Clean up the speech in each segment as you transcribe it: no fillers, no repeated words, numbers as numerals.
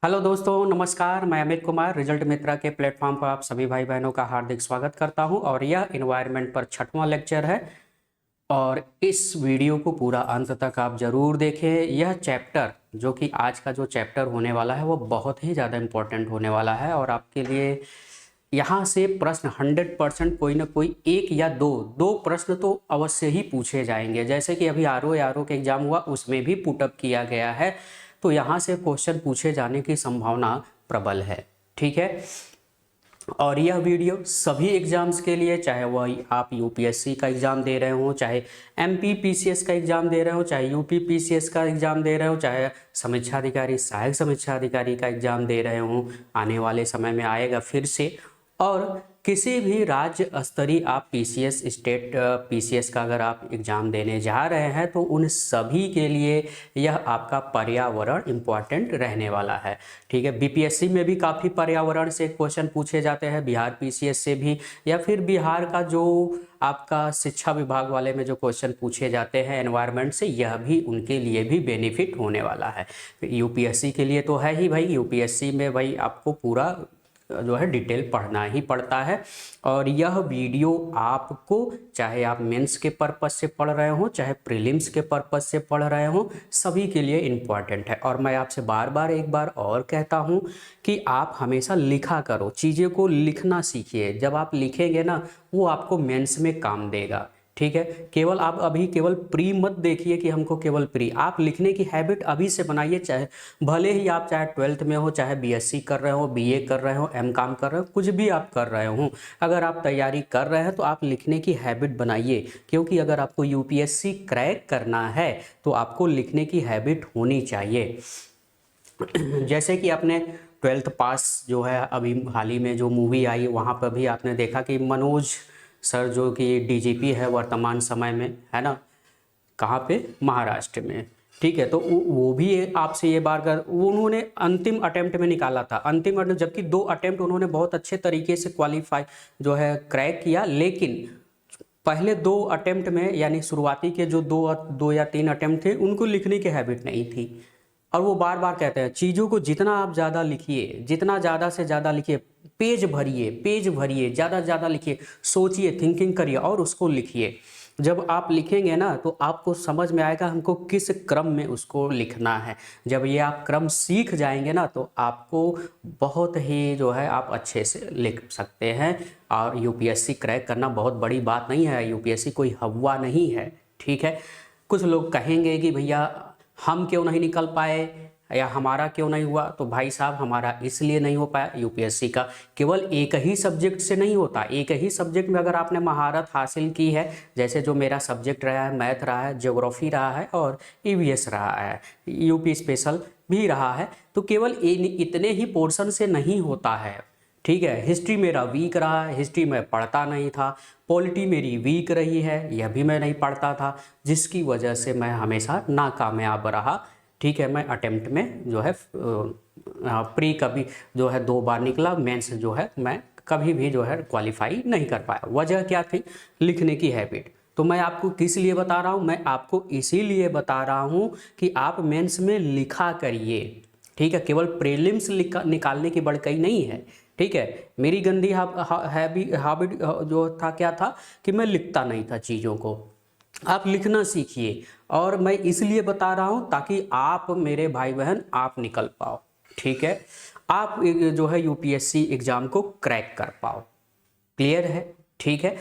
Hello दोस्तों, नमस्कार। मैं अमित कुमार रिजल्ट मित्रा के प्लेटफॉर्म पर आप सभी भाई बहनों का हार्दिक स्वागत करता हूं और यह इन्वायरमेंट पर 6वां लेक्चर है। और इस वीडियो को पूरा अंत तक आप जरूर देखें। यह चैप्टर जो कि आज का जो चैप्टर होने वाला है वो बहुत ही ज़्यादा इम्पोर्टेंट होने वाला है और आपके लिए यहाँ से प्रश्न 100% कोई ना कोई एक या दो दो प्रश्न तो अवश्य ही पूछे जाएंगे। जैसे कि अभी आर ओ का एग्जाम हुआ, उसमें भी पुटअप किया गया है, तो यहाँ से क्वेश्चन पूछे जाने की संभावना प्रबल है। ठीक है। और यह वीडियो सभी एग्जाम्स के लिए, चाहे वह आप यूपीएससी का एग्ज़ाम दे रहे हो, चाहे एमपी पीसीएस का एग्ज़ाम दे रहे हो, चाहे यूपी पीसीएस का एग्ज़ाम दे रहे हो, चाहे समीक्षा अधिकारी सहायक समीक्षा अधिकारी का एग्ज़ाम दे रहे हो, आने वाले समय में आएगा फिर से। और किसी भी राज्य स्तरीय आप पीसीएस स्टेट पीसीएस का अगर आप एग्ज़ाम देने जा रहे हैं तो उन सभी के लिए यह आपका पर्यावरण इम्पॉर्टेंट रहने वाला है। ठीक है। बीपीएससी में भी काफ़ी पर्यावरण से क्वेश्चन पूछे जाते हैं, बिहार पीसीएस से भी, या फिर बिहार का जो आपका शिक्षा विभाग वाले में जो क्वेश्चन पूछे जाते हैं एनवायरनमेंट से, यह भी उनके लिए भी बेनिफिट होने वाला है। यूपीएससी के लिए तो है ही भाई, यूपीएससी में भाई आपको पूरा जो है डिटेल पढ़ना ही पड़ता है। और यह वीडियो आपको, चाहे आप मेंस के पर्पस से पढ़ रहे हो, चाहे प्रीलिम्स के पर्पस से पढ़ रहे हो, सभी के लिए इम्पॉर्टेंट है। और मैं आपसे बार बार एक बार और कहता हूँ कि आप हमेशा लिखा करो, चीज़ें को लिखना सीखिए। जब आप लिखेंगे ना, वो आपको मेंस में काम देगा। ठीक है। केवल आप अभी केवल प्री मत देखिए कि हमको केवल प्री, आप लिखने की हैबिट अभी से बनाइए। चाहे भले ही आप चाहे 12th में हो, चाहे बीएससी कर रहे हो, बीए कर रहे हो, एमकॉम कर रहे हो, कुछ भी आप कर रहे हो, अगर आप तैयारी कर रहे हैं तो आप लिखने की हैबिट बनाइए। क्योंकि अगर आपको यूपीएससी क्रैक करना है तो आपको लिखने की हैबिट होनी चाहिए। जैसे कि आपने 12th पास जो है, अभी हाल ही में जो मूवी आई वहाँ पर भी आपने देखा कि मनोज सर जो कि डीजीपी है वर्तमान समय में, है ना, कहाँ पे, महाराष्ट्र में। ठीक है। तो वो भी आपसे ये बार कर, उन्होंने अंतिम अटेम्प्ट में निकाला था, अंतिम अटेम्प्ट, जबकि 2 अटेम्प्ट उन्होंने बहुत अच्छे तरीके से क्वालिफाई जो है क्रैक किया, लेकिन पहले 2 अटेम्प्ट में, यानी शुरुआती के जो दो या 3 अटेम्प्ट थे, उनको लिखने की हैबिट नहीं थी। और वो बार बार कहते हैं चीज़ों को जितना आप ज़्यादा लिखिए, जितना ज़्यादा से ज़्यादा लिखिए, पेज भरिए, ज़्यादा से ज़्यादा लिखिए, सोचिए, थिंकिंग करिए और उसको लिखिए। जब आप लिखेंगे ना तो आपको समझ में आएगा हमको किस क्रम में उसको लिखना है। जब ये आप क्रम सीख जाएंगे ना तो आपको बहुत ही जो है आप अच्छे से लिख सकते हैं। और यूपीएससी क्रैक करना बहुत बड़ी बात नहीं है, यूपीएससी कोई हवा नहीं है। ठीक है। कुछ लोग कहेंगे कि भैया हम क्यों नहीं निकल पाए या हमारा क्यों नहीं हुआ, तो भाई साहब हमारा इसलिए नहीं हो पाया, यूपीएससी का केवल एक ही सब्जेक्ट से नहीं होता। एक ही सब्जेक्ट में अगर आपने महारत हासिल की है, जैसे जो मेरा सब्जेक्ट रहा है, मैथ रहा है, ज्योग्राफी रहा है और ईवीएस रहा है, यूपी स्पेशल भी रहा है, तो केवल इतने ही पोर्शन से नहीं होता है। ठीक है। हिस्ट्री मेरा वीक रहा है, हिस्ट्री में पढ़ता नहीं था, पॉलिटी मेरी वीक रही है, यह भी मैं नहीं पढ़ता था, जिसकी वजह से मैं हमेशा नाकामयाब रहा। ठीक है। मैं अटेम्प्ट में जो है प्री कभी जो है 2 बार निकला, मेंस जो है मैं कभी भी जो है क्वालिफाई नहीं कर पाया। वजह क्या थी? लिखने की हैबिट। तो मैं आपको किस लिए बता रहा हूँ? मैं आपको इसीलिए बता रहा हूँ कि आप मेंस में लिखा करिए। ठीक है। केवल प्रीलिम्स निकालने की बड़कई नहीं है। ठीक है। मेरी गंदी हैबिट जो था, क्या था कि मैं लिखता नहीं था चीज़ों को। आप लिखना सीखिए। और मैं इसलिए बता रहा हूं ताकि आप मेरे भाई बहन आप निकल पाओ। ठीक है। आप जो है यूपीएससी एग्जाम को क्रैक कर पाओ। क्लियर है? ठीक है।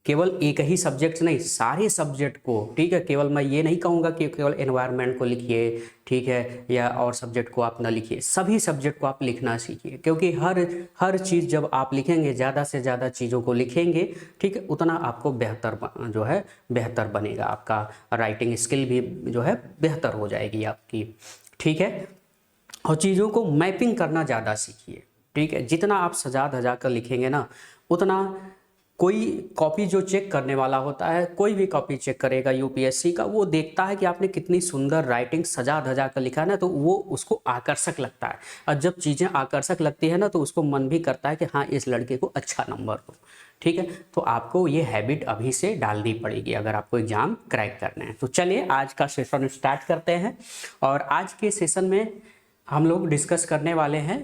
केवल एक ही सब्जेक्ट नहीं, सारे सब्जेक्ट को। ठीक है। केवल मैं ये नहीं कहूँगा कि केवल एनवायरनमेंट को लिखिए, ठीक है, या और सब्जेक्ट को आप ना लिखिए, सभी सब्जेक्ट को आप लिखना सीखिए। क्योंकि हर चीज़ जब आप लिखेंगे, ज़्यादा से ज़्यादा चीज़ों को लिखेंगे, ठीक है, उतना आपको बेहतर जो है बेहतर बनेगा। आपका राइटिंग स्किल भी जो है बेहतर हो जाएगी आपकी। ठीक है। और चीज़ों को मैपिंग करना ज़्यादा सीखिए। ठीक है। जितना आप सजा धजा कर लिखेंगे ना, उतना कोई कॉपी जो चेक करने वाला होता है, कोई भी कॉपी चेक करेगा यूपीएससी का, वो देखता है कि आपने कितनी सुंदर राइटिंग सजा धजा कर लिखा है ना, तो वो उसको आकर्षक लगता है। और जब चीज़ें आकर्षक लगती है ना तो उसको मन भी करता है कि हाँ, इस लड़के को अच्छा नंबर दो। ठीक है। तो आपको ये हैबिट अभी से डालनी पड़ेगी अगर आपको एग्जाम क्रैक करना है। तो चलिए आज का सेशन स्टार्ट करते हैं। और आज के सेशन में हम लोग डिस्कस करने वाले हैं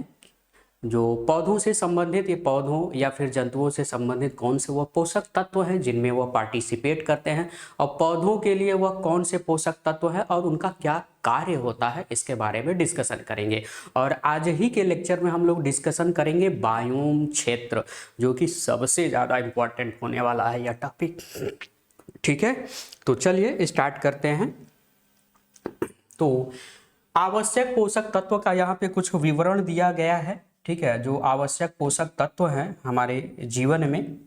जो पौधों से संबंधित, ये पौधों या फिर जंतुओं से संबंधित कौन से वह पोषक तत्व हैं जिनमें वह पार्टिसिपेट करते हैं, और पौधों के लिए वह कौन से पोषक तत्व है और उनका क्या कार्य होता है, इसके बारे में डिस्कशन करेंगे। और आज ही के लेक्चर में हम लोग डिस्कशन करेंगे बायोम क्षेत्र, जो कि सबसे ज़्यादा इम्पोर्टेंट होने वाला है यह टॉपिक। ठीक है, तो चलिए स्टार्ट करते हैं। तो आवश्यक पोषक तत्व का यहाँ पे कुछ विवरण दिया गया है। ठीक है, जो आवश्यक पोषक तत्व हैं हमारे जीवन में,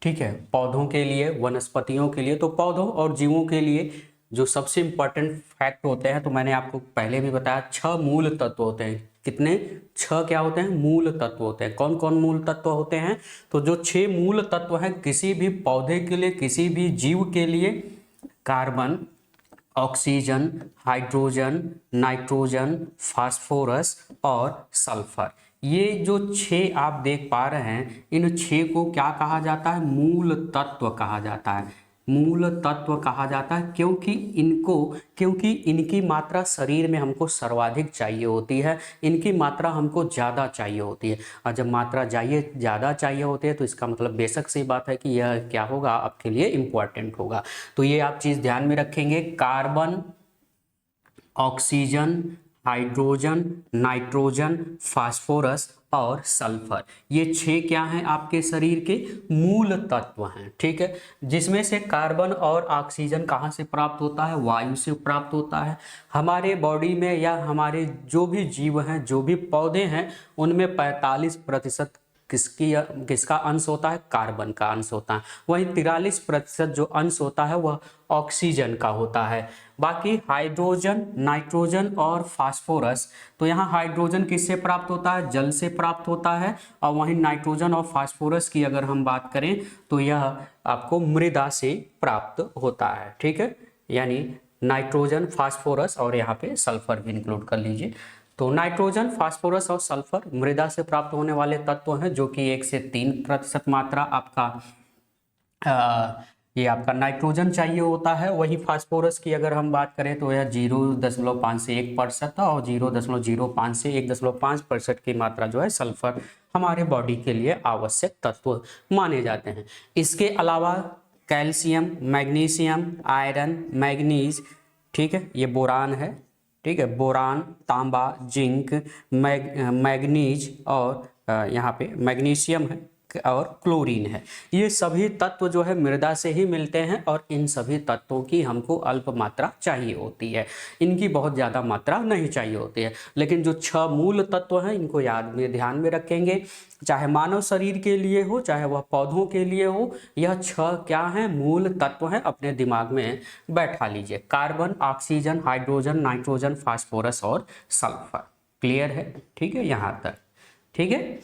ठीक है, पौधों के लिए, वनस्पतियों के लिए, तो पौधों और जीवों के लिए जो सबसे इम्पोर्टेंट फैक्ट होते हैं, तो मैंने आपको पहले भी बताया 6 मूल तत्व होते हैं। कितने? 6 क्या होते हैं? मूल तत्व होते हैं। कौन कौन मूल तत्व होते हैं? तो जो 6 मूल तत्व हैं किसी भी पौधे के लिए, किसी भी जीव के लिए, carbon, oxygen, hydrogen, nitrogen, phosphorus और सल्फर, ये जो 6 आप देख पा रहे हैं, इन 6 को क्या कहा जाता है? मूल तत्व कहा जाता है। मूल तत्व कहा जाता है क्योंकि इनकी मात्रा शरीर में हमको सर्वाधिक चाहिए होती है, इनकी मात्रा हमको ज़्यादा चाहिए होती है। और जब मात्रा ज़्यादा चाहिए होती है तो इसका मतलब बेशक सी बात है कि यह क्या होगा, आपके लिए इम्पोर्टेंट होगा। तो ये आप चीज़ ध्यान में रखेंगे, carbon, oxygen, hydrogen, nitrogen, phosphorus और सल्फर, ये 6 क्या हैं? आपके शरीर के मूल तत्व हैं। ठीक है, जिसमें से कार्बन और ऑक्सीजन कहाँ से प्राप्त होता है? वायु से प्राप्त होता है। हमारे बॉडी में या हमारे जो भी जीव हैं, जो भी पौधे हैं, उनमें 45% किसका अंश होता है? कार्बन का अंश होता है। वहीं 43% जो अंश होता है वह ऑक्सीजन का होता है। बाकी हाइड्रोजन, नाइट्रोजन और फास्फोरस, तो यहाँ हाइड्रोजन किससे प्राप्त होता है? जल से प्राप्त होता है। और वहीं नाइट्रोजन और फास्फोरस की अगर हम बात करें तो यह आपको मृदा से प्राप्त होता है। ठीक है, यानी नाइट्रोजन, फास्फोरस और यहाँ पे सल्फर भी इंक्लूड कर लीजिए। तो नाइट्रोजन, फास्फोरस और सल्फर मृदा से प्राप्त होने वाले तत्व हैं, जो कि 1 से 3% मात्रा ये आपका नाइट्रोजन चाहिए होता है। वही फास्फोरस की अगर हम बात करें तो यह 0.5 से 1% और 0.05 से 1.5% की मात्रा जो है सल्फर हमारे बॉडी के लिए आवश्यक तत्व माने जाते हैं। इसके अलावा कैल्शियम, मैग्नीशियम, आयरन, मैग्नीज, ठीक है, ये बोरान है। ठीक है, बोरान, तांबा, जिंक, मैग्नीज और यहाँ पे मैग्नीशियम है और क्लोरीन है। ये सभी तत्व जो है मृदा से ही मिलते हैं और इन सभी तत्वों की हमको अल्प मात्रा चाहिए होती है, इनकी बहुत ज़्यादा मात्रा नहीं चाहिए होती है। लेकिन जो 6 मूल तत्व हैं इनको याद में, ध्यान में रखेंगे, चाहे मानव शरीर के लिए हो चाहे वह पौधों के लिए हो, यह 6 क्या हैं? मूल तत्व हैं। अपने दिमाग में बैठा लीजिए, carbon, oxygen, hydrogen, nitrogen, phosphorus और सल्फर। क्लियर है? ठीक है, यहाँ तक ठीक है।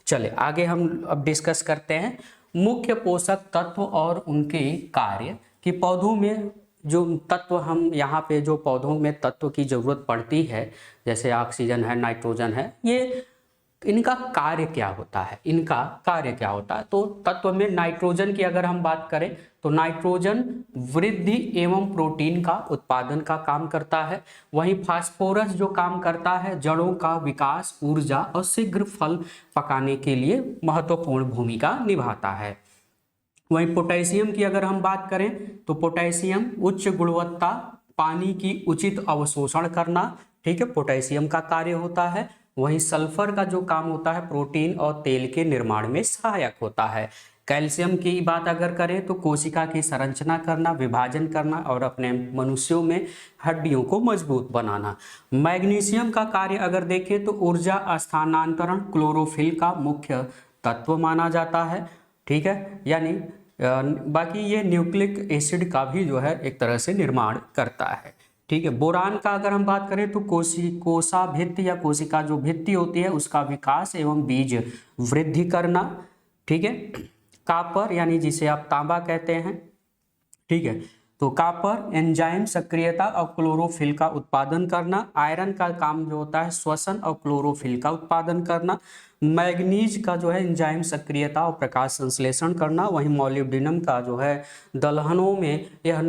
चले आगे हम अब डिस्कस करते हैं मुख्य पोषक तत्व और उनके कार्य, कि पौधों में जो तत्व, हम यहाँ पे जो पौधों में तत्व की जरूरत पड़ती है, जैसे ऑक्सीजन है, नाइट्रोजन है, ये इनका कार्य क्या होता है? इनका कार्य क्या होता है? तो तत्व में नाइट्रोजन की अगर हम बात करें तो नाइट्रोजन वृद्धि एवं प्रोटीन का उत्पादन का काम करता है। वहीं फास्फोरस जो काम करता है जड़ों का विकास, ऊर्जा और शीघ्र फल पकाने के लिए महत्वपूर्ण भूमिका निभाता है। वहीं पोटेशियम की अगर हम बात करें तो पोटेशियम उच्च गुणवत्ता पानी की उचित अवशोषण करना, ठीक है, पोटेशियम का कार्य होता है। वहीं सल्फर का जो काम होता है प्रोटीन और तेल के निर्माण में सहायक होता है। कैल्शियम की बात अगर करें तो कोशिका की संरचना करना, विभाजन करना और अपने मनुष्यों में हड्डियों को मजबूत बनाना। मैग्नीशियम का कार्य अगर देखें तो ऊर्जा स्थानांतरण, क्लोरोफिल का मुख्य तत्व माना जाता है। ठीक है, यानी बाकी ये न्यूक्लिक एसिड का भी जो है एक तरह से निर्माण करता है। ठीक है, बोरान का अगर हम बात करें तो कोशा भित्ति या कोशिका जो भित्ति होती है उसका विकास एवं बीज वृद्धि करना। ठीक है, कॉपर यानी जिसे आप तांबा कहते हैं, ठीक है, तो कॉपर एंजाइम सक्रियता और क्लोरोफिल का उत्पादन करना। आयरन का काम जो होता है श्वसन और क्लोरोफिल का उत्पादन करना। मैग्नीज का जो है एंजाइम सक्रियता और प्रकाश संश्लेषण करना। वहीं मॉलिब्डेनम का जो है दलहनों में यह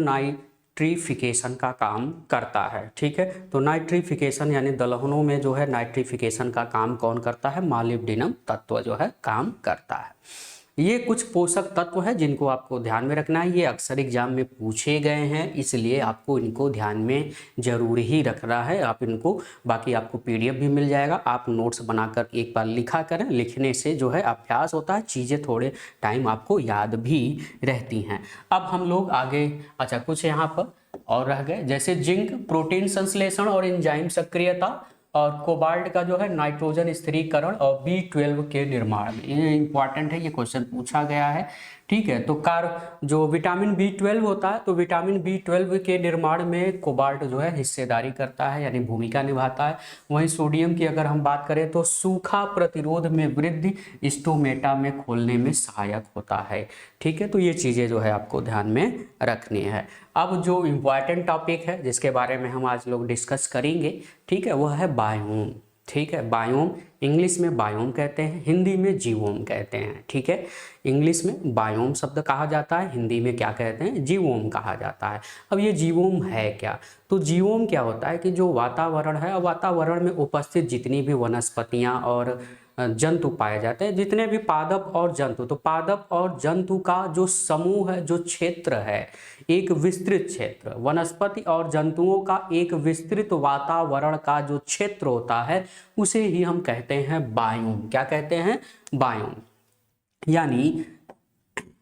नाइट्रिफिकेशन का काम करता है। ठीक है, तो नाइट्रिफिकेशन यानी दलहनों में जो है नाइट्रिफिकेशन का काम कौन करता है? मॉलिब्डेनम तत्व जो है काम करता है। ये कुछ पोषक तत्व है जिनको आपको ध्यान में रखना है। ये अक्सर एग्जाम में पूछे गए हैं, इसलिए आपको इनको ध्यान में जरूर ही रखना है। आप इनको, बाकी आपको पीडीएफ भी मिल जाएगा, आप नोट्स बनाकर एक बार लिखा करें। लिखने से जो है अभ्यास होता है, चीज़ें थोड़े टाइम आपको याद भी रहती हैं। अब हम लोग आगे, अच्छा कुछ यहाँ पर और रह गए, जैसे जिंक प्रोटीन संश्लेषण और एंजाइम सक्रियता, और कोबाल्ट का जो है नाइट्रोजन स्थिरीकरण, और B12 के निर्माण में। ये इंपॉर्टेंट है, ये क्वेश्चन पूछा गया है। ठीक है, तो जो विटामिन B12 होता है, तो विटामिन B12 के निर्माण में कोबाल्ट जो है हिस्सेदारी करता है, यानी भूमिका निभाता है। वहीं सोडियम की अगर हम बात करें तो सूखा प्रतिरोध में वृद्धि, स्टोमेटा में खोलने में सहायक होता है। ठीक है, तो ये चीज़ें जो है आपको ध्यान में रखनी है। अब जो इम्पॉर्टेंट टॉपिक है जिसके बारे में हम आज लोग डिस्कस करेंगे, ठीक है, वह है बायोम। ठीक है, बायोम इंग्लिश में बायोम कहते हैं, हिंदी में जीवोम कहते हैं। ठीक है, इंग्लिश में बायोम शब्द कहा जाता है, हिंदी में क्या कहते हैं? जीवोम कहा जाता है। अब ये जीवोम है क्या? तो जीवोम क्या होता है कि जो वातावरण है, वातावरण में उपस्थित जितनी भी वनस्पतियां और जंतु पाए जाते हैं, जितने भी पादप और जंतु, तो पादप और जंतु का जो समूह है, जो क्षेत्र है, एक विस्तृत क्षेत्र, वनस्पति और जंतुओं का एक विस्तृत वातावरण का जो क्षेत्र होता है, उसे ही हम कहते हैं बायोम। क्या कहते हैं? बायोम।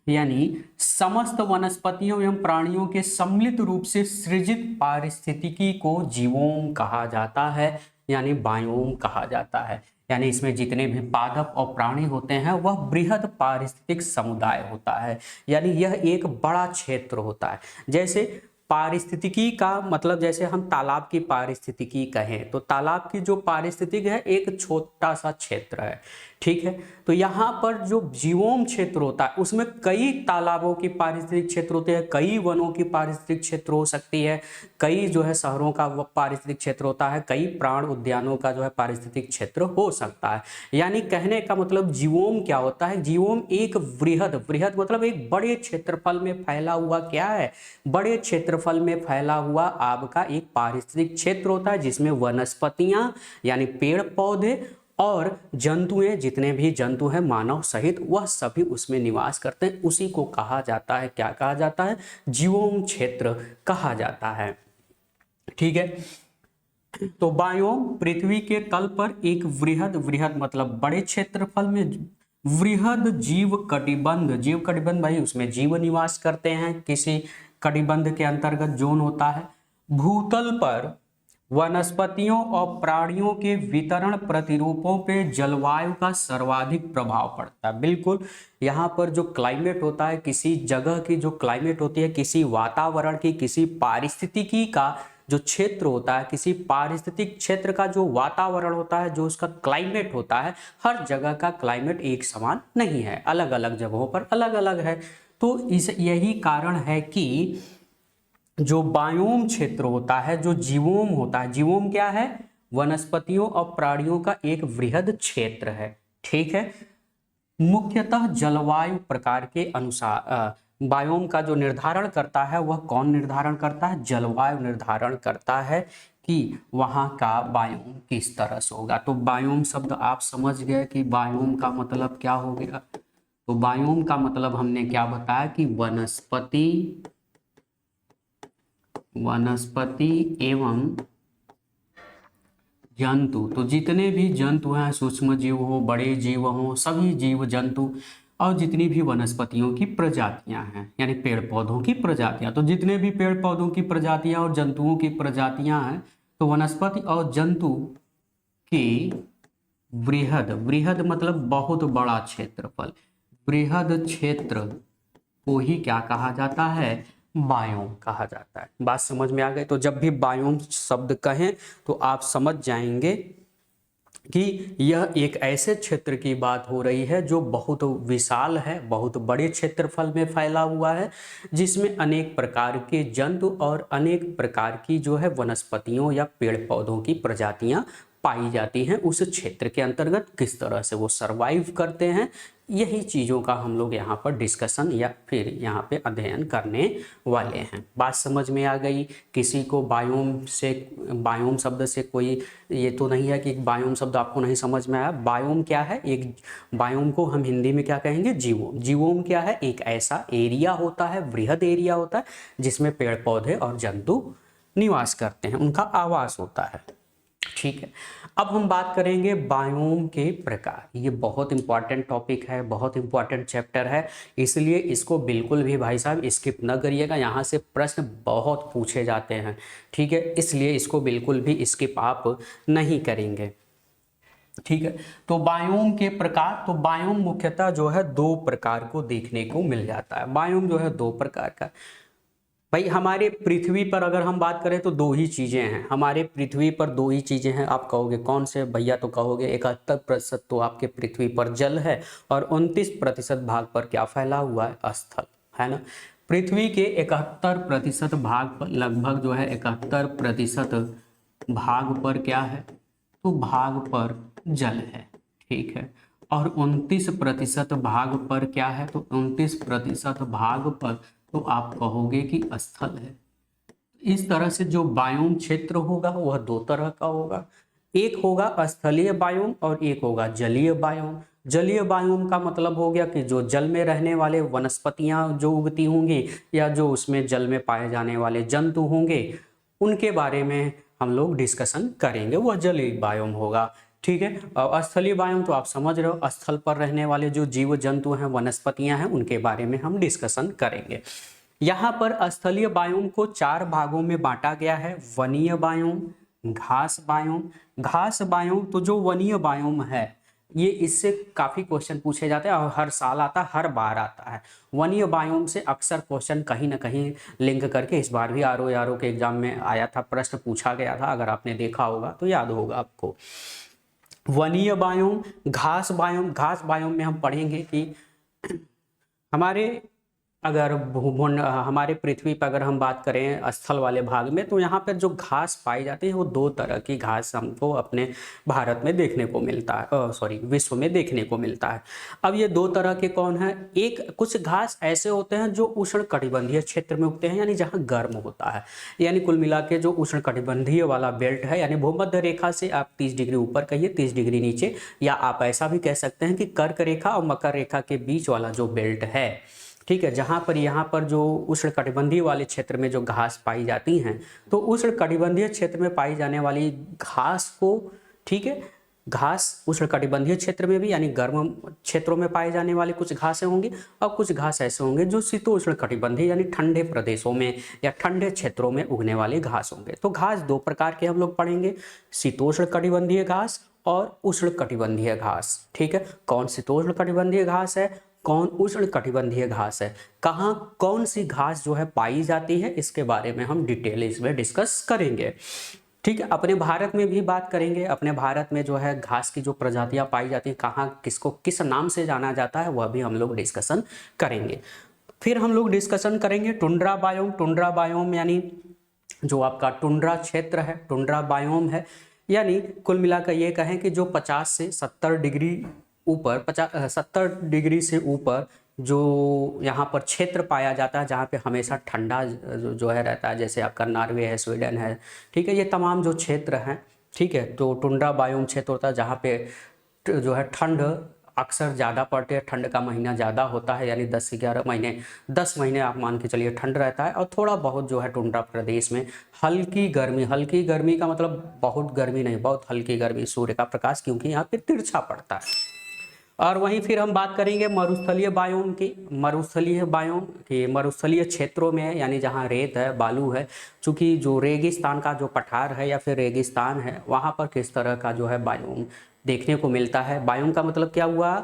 यानी समस्त वनस्पतियों एवं प्राणियों के सम्मिलित रूप से सृजित पारिस्थितिकी को जीवोम कहा जाता है, यानी बायोम कहा जाता है। यानी इसमें जितने भी पादप और प्राणी होते हैं वह बृहद पारिस्थितिक समुदाय होता है, यानी यह एक बड़ा क्षेत्र होता है। जैसे पारिस्थितिकी का मतलब, जैसे हम तालाब की पारिस्थितिकी कहें तो तालाब की जो पारिस्थितिक है एक छोटा सा क्षेत्र है। ठीक है, तो यहाँ पर जो जीवोम क्षेत्र होता है उसमें कई तालाबों की पारिस्थितिक क्षेत्र होते हैं, कई वनों की पारिस्थितिक क्षेत्र हो सकती है, कई जो है शहरों का पारिस्थितिक क्षेत्र होता है, कई प्राण उद्यानों का जो है पारिस्थितिक क्षेत्र हो सकता है। यानी कहने का मतलब जीवोम क्या होता है? जीवोम एक वृहद मतलब एक बड़े क्षेत्रफल में फैला हुआ, क्या है? बड़े क्षेत्रफल में फैला हुआ आपका एक पारिस्थितिक क्षेत्र होता है, जिसमें वनस्पतियां यानी पेड़ पौधे और जंतुएं, जितने भी जंतु हैं मानव सहित, वह सभी उसमें निवास करते हैं। उसी को कहा जाता है, क्या कहा जाता है? जीवोम क्षेत्र कहा जाता है। ठीक है, तो बायोम पृथ्वी के तल पर एक वृहद मतलब बड़े क्षेत्रफल में वृहद जीव कटिबंध भाई, उसमें जीव निवास करते हैं, किसी कटिबंध के अंतर्गत जोन होता है। भूतल पर वनस्पतियों और प्राणियों के वितरण प्रतिरूपों पे जलवायु का सर्वाधिक प्रभाव पड़ता है। बिल्कुल, यहाँ पर जो क्लाइमेट होता है, किसी जगह की जो क्लाइमेट होती है, किसी वातावरण की, किसी पारिस्थितिकी का जो क्षेत्र होता है, किसी पारिस्थितिक क्षेत्र का जो वातावरण होता है, जो उसका क्लाइमेट होता है, हर जगह का क्लाइमेट एक समान नहीं है, अलग अलग जगहों पर अलग अलग है। तो यही कारण है कि जो बायोम क्षेत्र होता है, जो जीवोम होता है, जीवोम क्या है? वनस्पतियों और प्राणियों का एक वृहद क्षेत्र है। ठीक है, मुख्यतः जलवायु प्रकार के अनुसार बायोम का जो निर्धारण करता है, वह कौन निर्धारण करता है? जलवायु निर्धारण करता है कि वहां का बायोम किस तरह से होगा। तो बायोम शब्द आप समझ गए कि बायोम का मतलब क्या हो गया। तो बायोम का मतलब हमने क्या बताया कि वनस्पति एवं जंतु, तो जितने भी जंतु हैं, सूक्ष्म जीव हो, बड़े जीव हो, सभी जीव जंतु और जितनी भी वनस्पतियों की प्रजातियां हैं, यानी पेड़ पौधों की प्रजातियां, तो जितने भी पेड़ पौधों की प्रजातियां और जंतुओं की प्रजातियां हैं, तो वनस्पति और जंतु की वृहद मतलब बहुत बड़ा क्षेत्रफल, वृहद क्षेत्र को ही क्या कहा जाता है? बायोम कहा जाता है। बात समझ में आ गई? तो जब भी बायोम शब्द कहें तो आप समझ जाएंगे कि यह एक ऐसे क्षेत्र की बात हो रही है जो बहुत विशाल है, बहुत बड़े क्षेत्रफल में फैला हुआ है, जिसमें अनेक प्रकार के जंतु और अनेक प्रकार की जो है वनस्पतियों या पेड़ पौधों की प्रजातियां पाई जाती हैं उस क्षेत्र के अंतर्गत, किस तरह से वो सरवाइव करते हैं, यही चीज़ों का हम लोग यहाँ पर डिस्कशन या फिर यहाँ पे अध्ययन करने वाले हैं। बात समझ में आ गई? किसी को बायोम शब्द से कोई ये तो नहीं है कि बायोम शब्द आपको नहीं समझ में आया। बायोम क्या है? एक बायोम को हम हिंदी में क्या कहेंगे? जीवोम। जीवोम क्या है? एक ऐसा एरिया होता है, वृहद एरिया होता है जिसमें पेड़ पौधे और जंतु निवास करते हैं, उनका आवास होता है। ठीक है, अब हम बात करेंगे बायोम के प्रकार। ये बहुत इंपॉर्टेंट टॉपिक है, बहुत इंपॉर्टेंट चैप्टर है, इसलिए इसको बिल्कुल भी भाई साहब स्किप न करिएगा। यहाँ से प्रश्न बहुत पूछे जाते हैं, ठीक है, इसलिए इसको बिल्कुल भी स्किप आप नहीं करेंगे। ठीक है, तो बायोम के प्रकार, तो बायोम मुख्यतः जो है दो प्रकार को देखने को मिल जाता है। बायोम जो है दो प्रकार का। भाई हमारे पृथ्वी पर अगर हम बात करें तो दो ही चीज़ें हैं, हमारे पृथ्वी पर दो ही चीज़ें हैं। आप कहोगे कौन से भैया? तो कहोगे 71% तो आपके पृथ्वी पर जल है और 29% भाग पर क्या फैला हुआ है? स्थल, है ना। पृथ्वी के 71% भाग पर, लगभग जो है 71% भाग पर क्या है? तो भाग पर जल है, ठीक है। और 29% भाग पर क्या है? तो 29% भाग पर तो आप कहोगे कि स्थल है। इस तरह से जो बायोम क्षेत्र होगा वह दो तरह का होगा, एक होगा स्थलीय बायोम और एक होगा जलीय बायोम। जलीय बायोम का मतलब हो गया कि जो जल में रहने वाले वनस्पतियां जो उगती होंगी या जो उसमें जल में पाए जाने वाले जंतु होंगे, उनके बारे में हम लोग डिस्कशन करेंगे, वह जलीय बायोम होगा। ठीक है, और स्थलीय बायोम तो आप समझ रहे हो, स्थल पर रहने वाले जो जीव जंतु हैं, वनस्पतियां हैं, उनके बारे में हम डिस्कशन करेंगे। यहाँ पर स्थलीय बायोम को 4 भागों में बांटा गया है। वनीय बायोम, घास बायोम। घास बायोम तो जो वनीय बायोम है, ये इससे काफ़ी क्वेश्चन पूछे जाते हैं और हर साल आता है, हर बार आता है। वनीय बायोम से अक्सर क्वेश्चन कहीं ना कहीं लिंक करके, इस बार भी आरओ के एग्जाम में आया था, प्रश्न पूछा गया था, अगर आपने देखा होगा तो याद होगा आपको। वनीय बायोम, घास बायोम। घास बायोम में हम पढ़ेंगे कि हमारे अगर हमारे पृथ्वी पर अगर हम बात करें स्थल वाले भाग में, तो यहाँ पर जो घास पाई जाती है वो दो तरह की घास हमको अपने भारत में देखने को मिलता है, विश्व में देखने को मिलता है। अब ये दो तरह के कौन है? एक कुछ घास ऐसे होते हैं जो उष्ण कटिबंधीय क्षेत्र में उगते हैं, यानी जहाँ गर्म होता है, यानी कुल मिला के जो उष्ण कटिबंधीय वाला बेल्ट है, यानी भूमध्य रेखा से आप 30 डिग्री ऊपर कहिए, 30 डिग्री नीचे, या आप ऐसा भी कह सकते हैं कि कर्क रेखा और मकर रेखा के बीच वाला जो बेल्ट है, ठीक है, जहाँ पर यहाँ पर जो उष्ण कटिबंधीय वाले क्षेत्र में जो घास पाई जाती हैं, तो उष्ण कटिबंधीय क्षेत्र में पाई जाने वाली घास को, ठीक है, घास उष्ण कटिबंधीय क्षेत्र में भी यानी गर्म क्षेत्रों में पाए जाने वाली कुछ घासें होंगी, और कुछ घास ऐसे होंगे जो शीतोष्ण कटिबंधीय यानी ठंडे प्रदेशों में या ठंडे क्षेत्रों में उगने वाले घास होंगे। तो घास दो प्रकार के हम लोग पढ़ेंगे, शीतोष्ण कटिबंधीय घास और उष्ण कटिबंधीय घास। ठीक है, कौन शीतोष्ण कटिबंधीय घास है, कौन उष्ण कटिबंधीय घास है, कहाँ कौन सी घास जो है पाई जाती है, इसके बारे में हम डिटेल इसमें डिस्कस करेंगे। ठीक है, अपने भारत में भी बात करेंगे। अपने भारत में जो है घास की जो प्रजातियां पाई जाती हैं, कहाँ किसको किस नाम से जाना जाता है, वह भी हम लोग डिस्कशन करेंगे। फिर हम लोग डिस्कशन करेंगे टुंड्रा बायोम। टुंड्रा बायोम यानी जो आपका टुंड्रा क्षेत्र है, टुंड्रा बायोम है, यानी कुल मिलाकर ये कहें कि जो 50 से 70 डिग्री ऊपर, 70 डिग्री से ऊपर जो यहाँ पर क्षेत्र पाया जाता है, जहाँ पे हमेशा ठंडा जो है रहता है, जैसे आपका नॉर्वे है, स्वीडन है, ठीक है, ये तमाम जो क्षेत्र हैं, ठीक है, तो टुंड्रा बायोम क्षेत्र होता है जहाँ पे जो है ठंड अक्सर ज़्यादा पड़ती है, ठंड का महीना ज़्यादा होता है, यानी 10 से 11 महीने, 10 महीने आप मान के चलिए ठंड रहता है, और थोड़ा बहुत जो है टुंड्रा प्रदेश में हल्की गर्मी, हल्की गर्मी का मतलब बहुत गर्मी नहीं, बहुत हल्की गर्मी, सूर्य का प्रकाश क्योंकि यहाँ पे तिरछा पड़ता है। और वहीं फिर हम बात करेंगे मरुस्थलीय बायोम की। मरुस्थलीय बायोम की मरुस्थलीय क्षेत्रों में, यानी जहाँ रेत है, बालू है, चूँकि जो रेगिस्तान का जो पठार है या फिर रेगिस्तान है, वहाँ पर किस तरह का जो है बायोम देखने को मिलता है। बायोम का मतलब क्या हुआ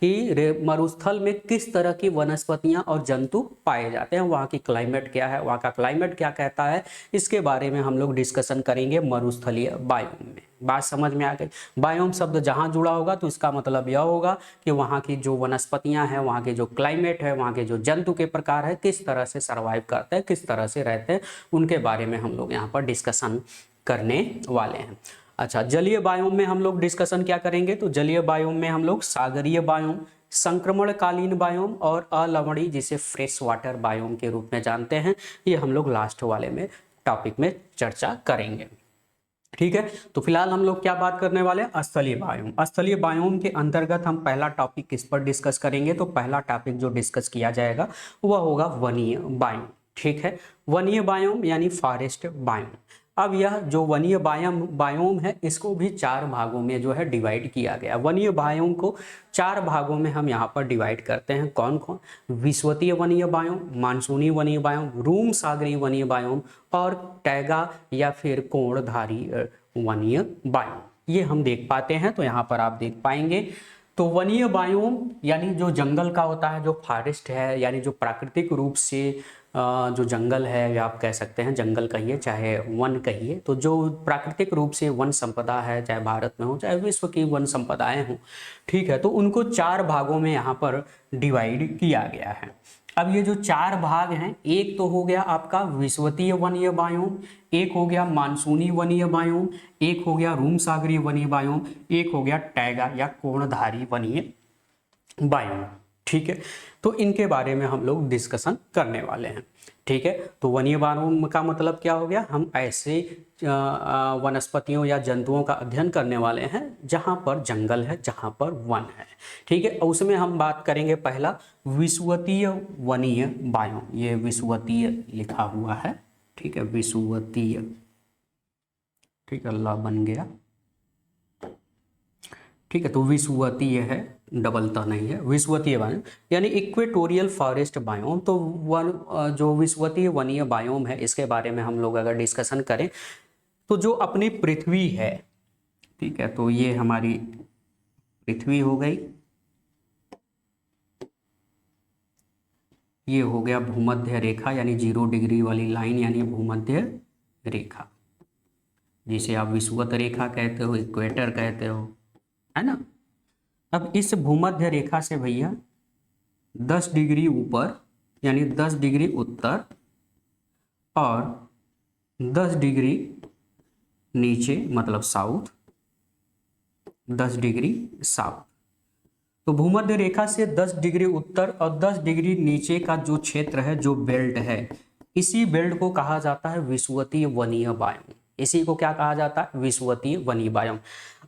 कि मरुस्थल में किस तरह की वनस्पतियां और जंतु पाए जाते हैं, वहाँ की क्लाइमेट क्या है, वहाँ का क्लाइमेट क्या कहता है, इसके बारे में हम लोग डिस्कशन करेंगे मरुस्थलीय बायोम में। बात समझ में आ गई? बायोम शब्द जहाँ जुड़ा होगा तो इसका मतलब यह होगा कि वहाँ की जो वनस्पतियां हैं, वहाँ के जो क्लाइमेट है, वहाँ के जो जंतु के प्रकार है, किस तरह से सर्वाइव करते हैं, किस तरह से रहते हैं, उनके बारे में हम लोग यहाँ पर डिस्कशन करने वाले हैं। अच्छा, जलीय बायोम में हम लोग डिस्कशन क्या करेंगे, तो जलीय बायोम में हम लोग सागरीय बायोम, संक्रमणकालीन बायोम और अलवणीय जिसे फ्रेश वाटर बायोम के रूप में जानते हैं, ये हम लोग लास्ट वाले में टॉपिक में चर्चा करेंगे। ठीक है, तो फिलहाल हम लोग क्या बात करने वाले हैं, स्थलीय बायोम। स्थलीय बायोम के अंतर्गत हम पहला टॉपिक किस पर डिस्कस करेंगे, तो पहला टॉपिक जो डिस्कस किया जाएगा वह होगा वनीय बायोम। ठीक है, वनीय बायोम यानी फॉरेस्ट बायोम। अब यह जो वनीय बायोम है इसको भी चार भागों में जो है डिवाइड किया गया। वनीय बायोम को चार भागों में हम यहाँ पर डिवाइड करते हैं। कौन कौन, विषुवतीय वनीय बायोम, मानसूनी वनीय बायोम, रूम सागरीय वनीय बायोम और टैगा या फिर कोणधारी वनीय बायोम, ये हम देख पाते हैं। तो यहाँ पर आप देख पाएंगे, तो वनीय बायोम यानी जो जंगल का होता है, जो फॉरेस्ट है, यानी जो प्राकृतिक रूप से जो जंगल है, या आप कह सकते हैं जंगल कहिए चाहे वन कहिए, तो जो प्राकृतिक रूप से वन संपदा है, चाहे भारत में हो चाहे विश्व की वन संपदाएं हों, ठीक है, तो उनको चार भागों में यहाँ पर डिवाइड किया गया है। अब ये जो चार भाग हैं, एक तो हो गया आपका विषुवतीय वनीय बायोम, एक हो गया मानसूनी वनीय बायोम, एक हो गया रूम सागरीय वनीय बायोम, एक हो गया टैगा या कोणधारी वनीय बायोम। ठीक है, तो इनके बारे में हम लोग डिस्कशन करने वाले हैं। ठीक है, तो वनीय बायोम का मतलब क्या हो गया, हम ऐसे वनस्पतियों या जंतुओं का अध्ययन करने वाले हैं जहां पर जंगल है, जहां पर वन है। ठीक है, उसमें हम बात करेंगे पहला विषुवतीय वनीय बायोम। ये विषुवतीय लिखा हुआ है, ठीक है, विषुवतीय, ठीक है, अल्लाह बन गया, ठीक है, तो विषुवतीय है, डबलता नहीं है, विषुवतीय बायोम यानी इक्वेटोरियल फॉरेस्ट बायोम। तो जो विषुवतीय वनीय बायोम है इसके बारे में हम लोग अगर डिस्कशन करें, तो जो अपनी पृथ्वी है, ठीक है, तो ये हमारी पृथ्वी हो गई, ये हो गया भूमध्य रेखा यानी 0 डिग्री वाली लाइन यानी भूमध्य रेखा, जिसे आप विषुवत रेखा कहते हो, इक्वेटर कहते हो, है ना। अब इस भूमध्य रेखा से भैया 10 डिग्री ऊपर यानी 10 डिग्री उत्तर और 10 डिग्री नीचे मतलब साउथ, 10 डिग्री साउथ, तो भूमध्य रेखा से 10 डिग्री उत्तर और 10 डिग्री नीचे का जो क्षेत्र है, जो बेल्ट है, इसी बेल्ट को कहा जाता है विषुवतीय वनीय बायोम। इसी को क्या कहा जाता है, विषुवतीय वनीय बायोम।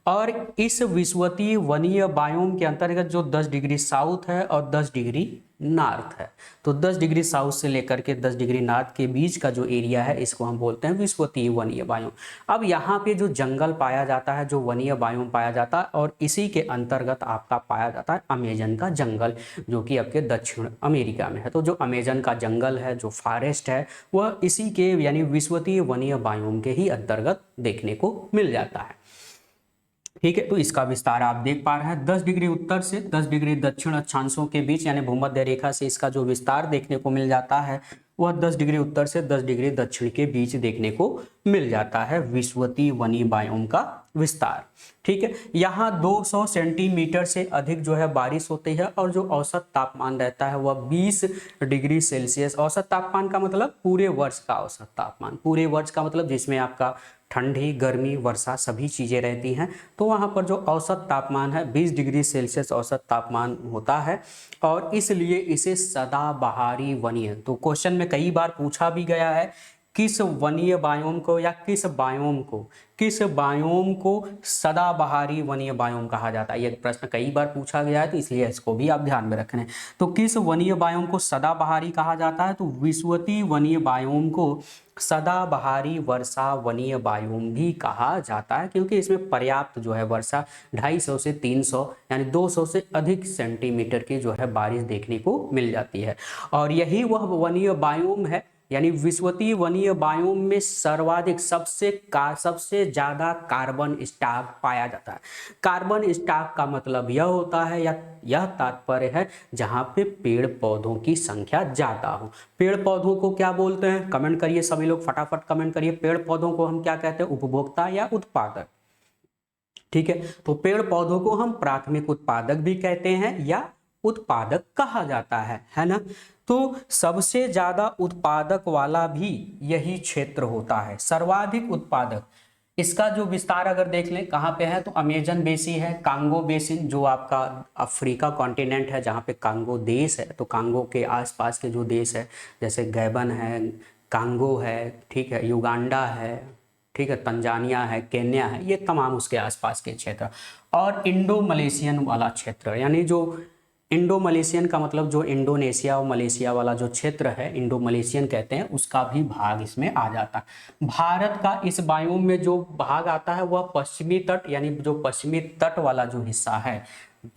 और इस विषुवतीय वनीय बायोम के अंतर्गत जो 10 डिग्री साउथ है और 10 डिग्री नॉर्थ है, तो 10 डिग्री साउथ से लेकर के 10 डिग्री नॉर्थ के बीच का जो एरिया है इसको हम बोलते हैं विषुवतीय वनीय बायोम। अब यहाँ पे जो जंगल पाया जाता है, जो वनीय बायोम पाया जाता है, और इसी के अंतर्गत आपका पाया जाता है अमेजन का जंगल, जो कि आपके दक्षिण अमेरिका में है। तो जो अमेजन का जंगल है, जो फॉरेस्ट है, वह इसी के यानी विषुवतीय वनीय बायोम के ही अंतर्गत देखने को मिल जाता है। ठीक है, तो इसका विस्तार आप देख पा रहे हैं, 10 डिग्री उत्तर से 10 डिग्री दक्षिण अक्षांशों के बीच यानी भूमध्य रेखा से इसका जो विस्तार देखने को मिल जाता है वह 10 डिग्री उत्तर से 10 डिग्री दक्षिण के बीच देखने को मिल जाता है विषुवतीय वनीय बायोम का विस्तार। ठीक है, यहाँ 200 सेंटीमीटर से अधिक जो है बारिश होती है और जो औसत तापमान रहता है वह 20 डिग्री सेल्सियस। औसत तापमान का मतलब पूरे वर्ष का औसत तापमान, पूरे वर्ष का मतलब जिसमें आपका ठंडी, गर्मी, वर्षा सभी चीज़ें रहती हैं, तो वहाँ पर जो औसत तापमान है 20 डिग्री सेल्सियस औसत तापमान होता है, और इसलिए इसे सदाबहारी वनीय, तो क्वेश्चन में कई बार पूछा भी गया है किस वनीय बायोम को या किस बायोम को सदाबहारी वनीय बायोम कहा जाता है। यह प्रश्न कई बार पूछा गया है, तो इसलिए इसको भी आप ध्यान में रखना है। तो किस वनीय बायोम को सदाबहारी कहा जाता है, तो विषुवतीय वनीय बायोम को सदाबहारी वर्षा वनीय बायोम भी कहा जाता है, क्योंकि इसमें पर्याप्त जो है वर्षा 250 से 300 यानी 200 से अधिक सेंटीमीटर की जो है बारिश देखने को मिल जाती है। और यही वह वनीय बायोम है, यानी विषुवतीय वनीय बायोम में सर्वाधिक सबसे ज्यादा कार्बन स्टॉक पाया जाता है। कार्बन स्टॉक का मतलब यह होता है या यह तात्पर्य है जहां पे पेड़ पौधों की संख्या ज्यादा हो। पेड़ पौधों को क्या बोलते हैं, कमेंट करिए सभी लोग, फटाफट कमेंट करिए। पेड़ पौधों को हम क्या कहते हैं, उपभोक्ता या उत्पादक। ठीक है, तो पेड़ पौधों को हम प्राथमिक उत्पादक भी कहते हैं या उत्पादक कहा जाता है ना। तो सबसे ज्यादा उत्पादक वाला भी यही क्षेत्र होता है, सर्वाधिक उत्पादक। इसका जो विस्तार अगर देख लें कहाँ पे है, तो अमेजन बेसी है, कांगो बेसिन जो आपका अफ्रीका कॉन्टिनेंट है जहाँ पे कांगो देश है, तो कांगो के आसपास के जो देश है जैसे गैबन है, कांगो है, ठीक है, युगांडा है, ठीक है, तंजानिया है, केन्या है, ये तमाम उसके आसपास के क्षेत्र। और इंडो मलेशियन वाला क्षेत्र, यानी जो इंडो मलेशियन का मतलब जो इंडोनेशिया और मलेशिया वाला जो क्षेत्र है, इंडो मलेशियन कहते हैं, उसका भी भाग इसमें आ जाता है। भारत का इस बायोम में जो भाग आता है वह पश्चिमी तट, यानी जो पश्चिमी तट वाला जो हिस्सा है,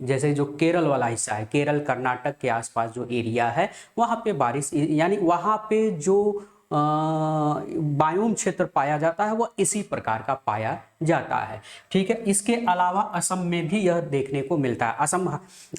जैसे जो केरल वाला हिस्सा है, केरल कर्नाटक के आसपास जो एरिया है वहाँ पे बारिश, यानी वहाँ पे जो बायोम क्षेत्र पाया जाता है वह इसी प्रकार का पाया जाता है। ठीक है, इसके अलावा असम में भी यह देखने को मिलता है। असम,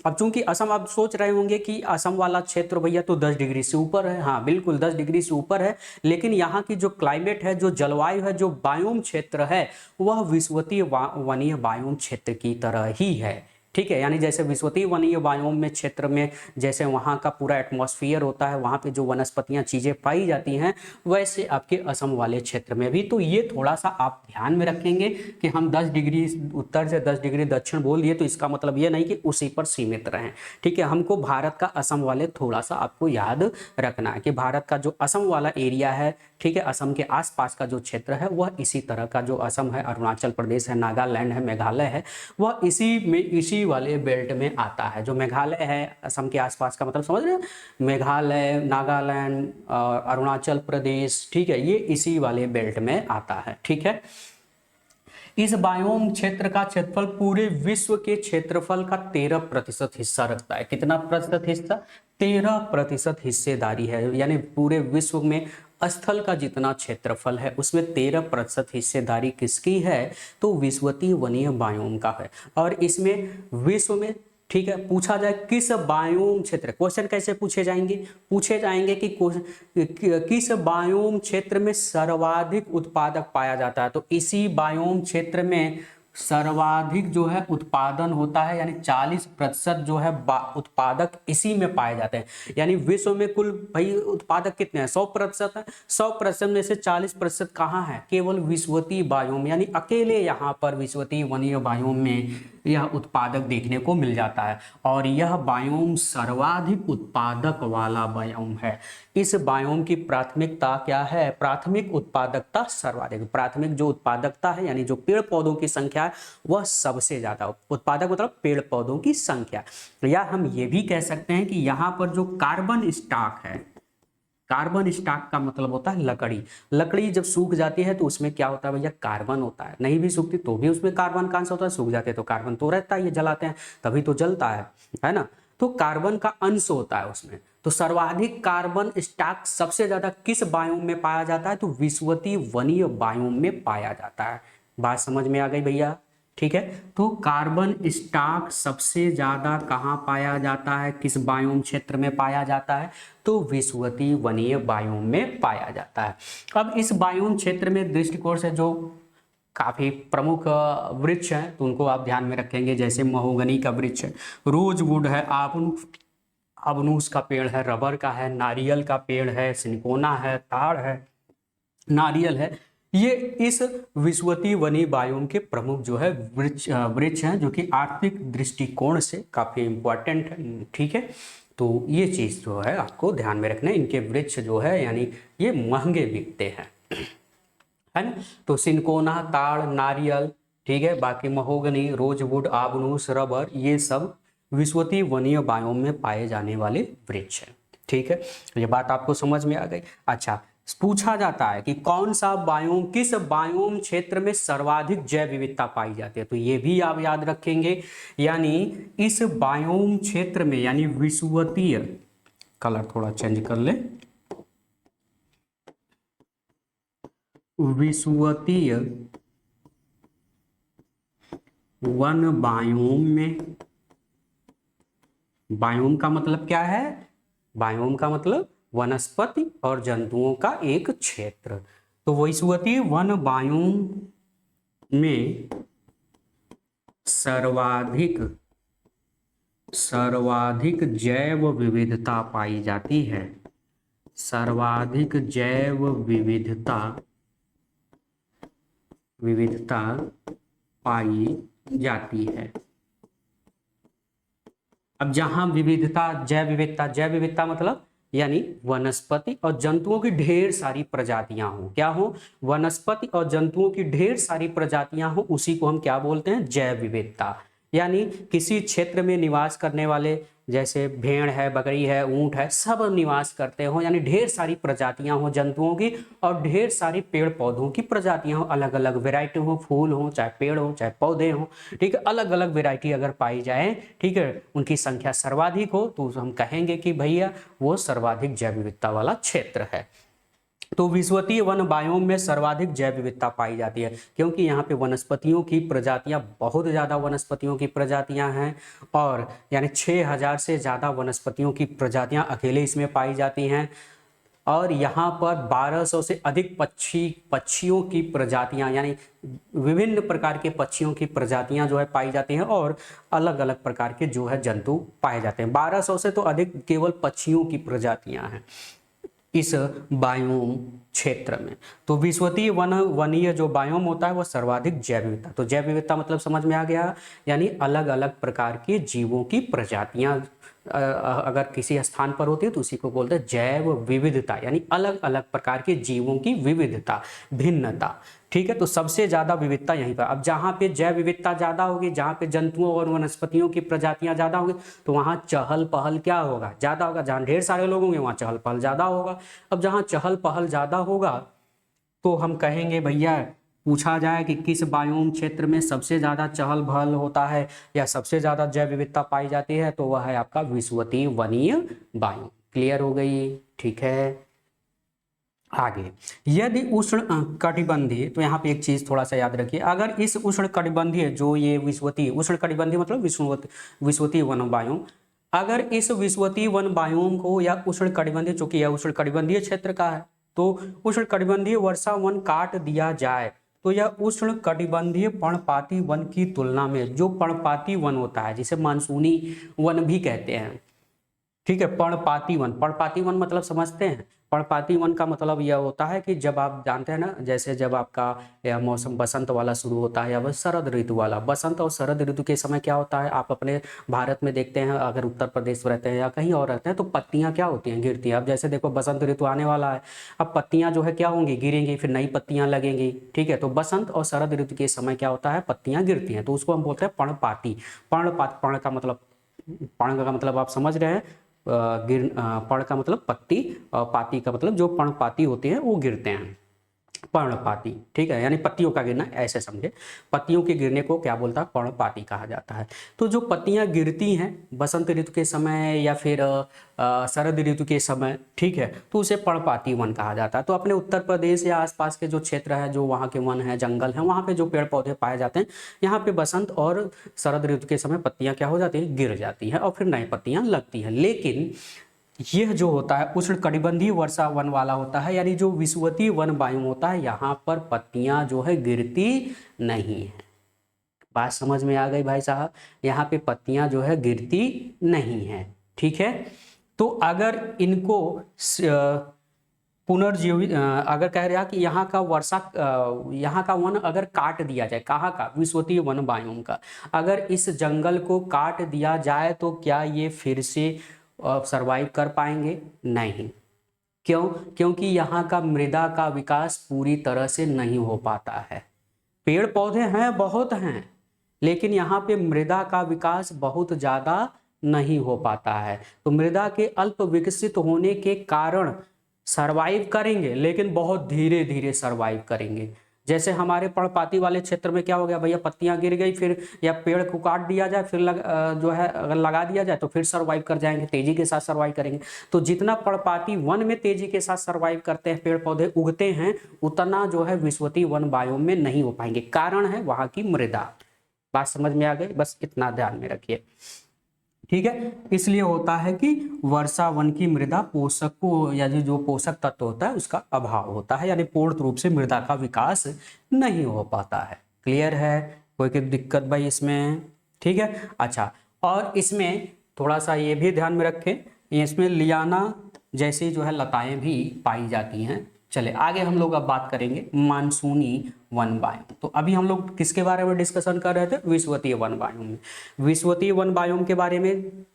अब चूंकि असम, आप सोच रहे होंगे कि असम वाला क्षेत्र भैया तो 10 डिग्री से ऊपर है। हाँ बिल्कुल 10 डिग्री से ऊपर है, लेकिन यहाँ की जो क्लाइमेट है, जो जलवायु है, जो बायोम क्षेत्र है, वह विषुवतीय वनीय बायोम क्षेत्र की तरह ही है। ठीक है, यानी जैसे विषुवतीय वनीय बायोम में क्षेत्र में जैसे वहाँ का पूरा एटमॉस्फेयर होता है, वहाँ पे जो वनस्पतियाँ चीज़ें पाई जाती हैं, वैसे आपके असम वाले क्षेत्र में भी। तो ये थोड़ा सा आप ध्यान में रखेंगे कि हम 10 डिग्री उत्तर से 10 डिग्री दक्षिण बोल दिए तो इसका मतलब ये नहीं कि उसी पर सीमित रहें। ठीक है, हमको भारत का असम वाले थोड़ा सा आपको याद रखना है कि भारत का जो असम वाला एरिया है, ठीक है, असम के आसपास का जो क्षेत्र है वह इसी तरह का, जो असम है, अरुणाचल प्रदेश है, नागालैंड है, मेघालय है, वह इसी में, इसी वाले बेल्ट में आता है। जो मेघालय है असम के आसपास का, मतलब समझ रहे हैं, मेघालय, नागालैंड, अरुणाचल प्रदेश, ठीक है, ये इसी वाले बेल्ट में आता है। ठीक है, इस बायोम क्षेत्र का क्षेत्रफल पूरे विश्व के क्षेत्रफल का 13% हिस्सा रखता है। कितना प्रतिशत हिस्सा? 13% हिस्सेदारी है, यानी पूरे विश्व में स्थल का जितना क्षेत्रफल है उसमें 13% हिस्सेदारी किसकी है? तो विषुवतीय वनीय बायोम का है। और इसमें विश्व में, ठीक है, पूछा जाए किस बायोम क्षेत्र, क्वेश्चन कैसे पूछे जाएंगे? पूछे जाएंगे कि किस बायोम क्षेत्र में सर्वाधिक उत्पादक पाया जाता है, तो इसी बायोम क्षेत्र में सर्वाधिक जो है उत्पादन होता है, यानी 40% जो है उत्पादक इसी में पाए जाते हैं। यानी विश्व में कुल भाई उत्पादक कितने हैं? 100% है। 100% में से 40% कहाँ है? केवल विषुवतीय बायोम, यानी अकेले यहाँ पर विषुवतीय वनीय बायोम में यह उत्पादक देखने को मिल जाता है। और यह बायोम सर्वाधिक उत्पादक वाला बायोम है। इस बायोम की प्राथमिकता क्या है? प्राथमिक उत्पादकता सर्वाधिक, प्राथमिक जो उत्पादकता है, यानी जो पेड़ पौधों की संख्या है वह सबसे ज्यादा। उत्पादक मतलब पेड़ पौधों की संख्या। या हम ये भी कह सकते हैं कि यहाँ पर जो कार्बन स्टॉक है, कार्बन स्टॉक का मतलब होता है लकड़ी। लकड़ी जब सूख जाती है तो उसमें क्या होता है भैया? कार्बन होता है। नहीं भी सूखती तो भी उसमें कार्बन का अंश होता है, सूख जाते तो कार्बन तो रहता है, ये जलाते हैं तभी तो जलता है ना? तो कार्बन का अंश होता है उसमें। तो सर्वाधिक कार्बन स्टॉक सबसे ज्यादा किस बायोम में पाया जाता है? तो विषुवतीय वनीय बायोम में पाया जाता है। बात समझ में आ गई भैया? ठीक है, तो कार्बन स्टॉक सबसे ज्यादा कहाँ पाया जाता है, किस बायोम क्षेत्र में पाया जाता है? तो विषुवतीय वनीय बायोम में पाया जाता है। अब इस बायोम क्षेत्र में दृष्टिकोण से जो काफी प्रमुख वृक्ष हैं तो उनको आप ध्यान में रखेंगे, जैसे महोगनी का वृक्ष है, रोजवुड है, अबनूस का पेड़ है, रबर का है, नारियल का पेड़ है, सिनकोना है, ताड़ है, नारियल है। ये इस विषुवतीय वनीय बायोम के प्रमुख जो है वृक्ष हैं, जो कि आर्थिक दृष्टिकोण से काफी इंपॉर्टेंट है। ठीक है, तो ये चीज जो है आपको ध्यान में रखना है। इनके वृक्ष जो है यानी ये महंगे बिकते हैं, है ना? तो सिनकोना, ताड़, नारियल, ठीक है, बाकी महोगनी, रोजवुड, आबनूस, रबर, ये सब विषुवतीय वनीय बायोम में पाए जाने वाले वृक्ष हैं। ठीक है, ये बात आपको समझ में आ गई। अच्छा, पूछा जाता है कि कौन सा बायोम, किस बायोम क्षेत्र में सर्वाधिक जैव विविधता पाई जाती है, तो ये भी आप याद रखेंगे। यानी इस बायोम क्षेत्र में, यानी विषुवतीय, कलर थोड़ा चेंज कर ले, विषुवतीय वन बायोम में, बायोम का मतलब क्या है? बायोम का मतलब वनस्पति और जंतुओं का एक क्षेत्र। तो विषुवतीय वन बायोम में सर्वाधिक जैव विविधता पाई जाती है। सर्वाधिक जैव विविधता विविधता पाई जाती है। अब जहां विविधता, जैव विविधता मतलब यानी वनस्पति और जंतुओं की ढेर सारी प्रजातियां हो, क्या हो, वनस्पति और जंतुओं की ढेर सारी प्रजातियां हो, उसी को हम क्या बोलते हैं, जैव विविधता। यानी किसी क्षेत्र में निवास करने वाले, जैसे भेड़ है, बकरी है, ऊंट है, सब निवास करते हो, यानी ढेर सारी प्रजातियां हो जंतुओं की और ढेर सारी पेड़ पौधों की प्रजातियां हो, अलग अलग वैरायटी हो, फूल हो चाहे पेड़ हो चाहे पौधे हो, ठीक है, अलग अलग वैरायटी अगर पाई जाए, ठीक है, उनकी संख्या सर्वाधिक हो तो हम कहेंगे कि भैया वो सर्वाधिक जैव विविधता वाला क्षेत्र है। तो विश्वतीय वन बायोम में सर्वाधिक जैव विविधता पाई जाती है, क्योंकि यहाँ पे वनस्पतियों की प्रजातियां, बहुत ज़्यादा वनस्पतियों की प्रजातियां हैं, और यानी 6000 से ज़्यादा वनस्पतियों की प्रजातियां अकेले इसमें पाई जाती हैं। और यहाँ पर 1200 से अधिक पक्षियों की प्रजातियां, यानी विभिन्न प्रकार के पक्षियों की प्रजातियां जो है पाई जाती हैं, और अलग अलग प्रकार के जो है जंतु पाए जाते हैं। 1200 से तो अधिक केवल पक्षियों की प्रजातियां हैं इस बायोम क्षेत्र में। तो विश्वतीय वनीय जो बायोम होता है वो सर्वाधिक जैव विविधता, तो जैव विविधता मतलब समझ में आ गया, यानी अलग अलग प्रकार के जीवों की प्रजातियां अगर किसी स्थान पर होती है तो उसी को बोलते हैं जैव विविधता, यानी अलग अलग प्रकार के जीवों की विविधता, भिन्नता, ठीक है। तो सबसे ज्यादा विविधता यहीं पर, अब जहां पे जैव विविधता ज्यादा होगी, जहां पे जंतुओं और वनस्पतियों की प्रजातियां ज्यादा होगी, तो वहां चहल पहल क्या होगा, ज्यादा होगा। जहां ढेर सारे लोग होंगे वहां चहल पहल ज्यादा होगा। अब जहां चहल पहल ज्यादा होगा तो हम कहेंगे भैया, पूछा जाए कि किस बायोम क्षेत्र में सबसे ज्यादा चहल पहल होता है या सबसे ज्यादा जैव विविधता पाई जाती है, तो वह है आपका विश्वतीय वनीय बायोम। क्लियर हो गई, ठीक है। आगे, यदि उष्ण कटिबंधीय, तो यहाँ पे एक चीज थोड़ा सा याद रखिए, अगर इस उष्ण कटिबंधीय जो ये विश्वतीय, उष्ण कटिबंधीय मतलब विश्वतीय वन बायोम, अगर इस विश्वतीय वन बायोम को या उष्ण कटिबंधीय, चूंकि यह उष्ण कटिबंधीय क्षेत्र का है, तो उष्ण कटिबंधीय वर्षा वन काट दिया जाए तो यह उष्ण कटिबंधीय पर्णपाती वन की तुलना में, जो पर्णपाती वन होता है जिसे मानसूनी वन भी कहते हैं, ठीक है, पर्णपाती वन, पर्णपाती वन मतलब समझते हैं, पर्णपाती वन का मतलब यह होता है कि जब आप जानते हैं ना, जैसे जब आपका यह मौसम बसंत वाला शुरू होता है या वह शरद ऋतु वाला, बसंत और शरद ऋतु के समय क्या होता है, आप अपने भारत में देखते हैं, अगर उत्तर प्रदेश में रहते हैं या कहीं और रहते हैं, तो पत्तियां क्या होती हैं, गिरती हैं। अब जैसे देखो बसंत ऋतु आने वाला है, अब पत्तियां जो है क्या होंगी, गिरेंगी, फिर नई पत्तियां लगेंगी, ठीक है। तो बसंत और शरद ऋतु के समय क्या होता है, पत्तियां गिरती हैं, तो उसको हम बोलते हैं पर्णपाती। पर्ण का मतलब, पर्ण का मतलब आप समझ रहे हैं, पर्ण का मतलब पत्ती, और पाती का मतलब जो पर्णपाती होते हैं वो गिरते हैं, पर्णपाती, ठीक है, यानी पत्तियों का गिरना, ऐसे समझे, पत्तियों के गिरने को क्या बोलता है, पर्णपाती कहा जाता है। तो जो पत्तियां गिरती हैं बसंत ऋतु के समय या फिर शरद ऋतु के समय, ठीक है, तो उसे पर्णपाती वन कहा जाता है। तो अपने उत्तर प्रदेश या आसपास के जो क्षेत्र है, जो वहाँ के वन है, जंगल है, वहाँ पे जो पेड़ पौधे पाए जाते हैं, यहाँ पे बसंत और शरद ऋतु के समय पत्तियां क्या हो जाती है, गिर जाती है और फिर नई पत्तियां लगती हैं। लेकिन यह जो होता है उष्ण कटिबंधीय वर्षा वन वाला होता है, यानी जो विषुवतीय वन बायोम होता है, यहाँ पर पत्तियां जो है गिरती नहीं है। बात समझ में आ गई भाई साहब, यहाँ पे पत्तियां जो है गिरती नहीं है, ठीक है। तो अगर इनको पुनर्जीवित, अगर कह रहा कि यहाँ का यहाँ का वन अगर काट दिया जाए, कहाँ का, विषुवतीय वन बायोम का, अगर इस जंगल को काट दिया जाए तो क्या ये फिर से सरवाइव कर पाएंगे, नहीं। क्यों, क्योंकि यहाँ का मृदा का विकास पूरी तरह से नहीं हो पाता है। पेड़ पौधे हैं, बहुत हैं, लेकिन यहाँ पे मृदा का विकास बहुत ज्यादा नहीं हो पाता है। तो मृदा के अल्प विकसित होने के कारण सरवाइव करेंगे, लेकिन बहुत धीरे धीरे सरवाइव करेंगे। जैसे हमारे पर्णपाती वाले क्षेत्र में क्या हो गया भैया, पत्तियां गिर गई, फिर या पेड़ को काट दिया जाए, फिर जो है अगर लगा दिया जाए तो फिर सरवाइव कर जाएंगे, तेजी के साथ सरवाइव करेंगे। तो जितना पर्णपाती वन में तेजी के साथ सरवाइव करते हैं, पेड़ पौधे उगते हैं, उतना जो है विषुवतीय वन बायोम में नहीं हो पाएंगे। कारण है वहां की मृदा। बात समझ में आ गई, बस इतना ध्यान में रखिए, ठीक है। इसलिए होता है कि वर्षा वन की मृदा पोषक को, या जो पोषक तत्व होता है उसका अभाव होता है, यानी पूर्ण रूप से मृदा का विकास नहीं हो पाता है। क्लियर है, कोई दिक्कत भाई इसमें, ठीक है। अच्छा, और इसमें थोड़ा सा ये भी ध्यान में रखें, इसमें लियाना जैसी जो है लताएं भी पाई जाती हैं, चले आगे हम लोग अब बात करेंगे मानसूनी वन बायोम। तो अभी हम लोग किसके बारे में डिस्कशन कर रहे थे? विषुवतीय वन बायोम में। विषुवतीय वन बायोम के बारे में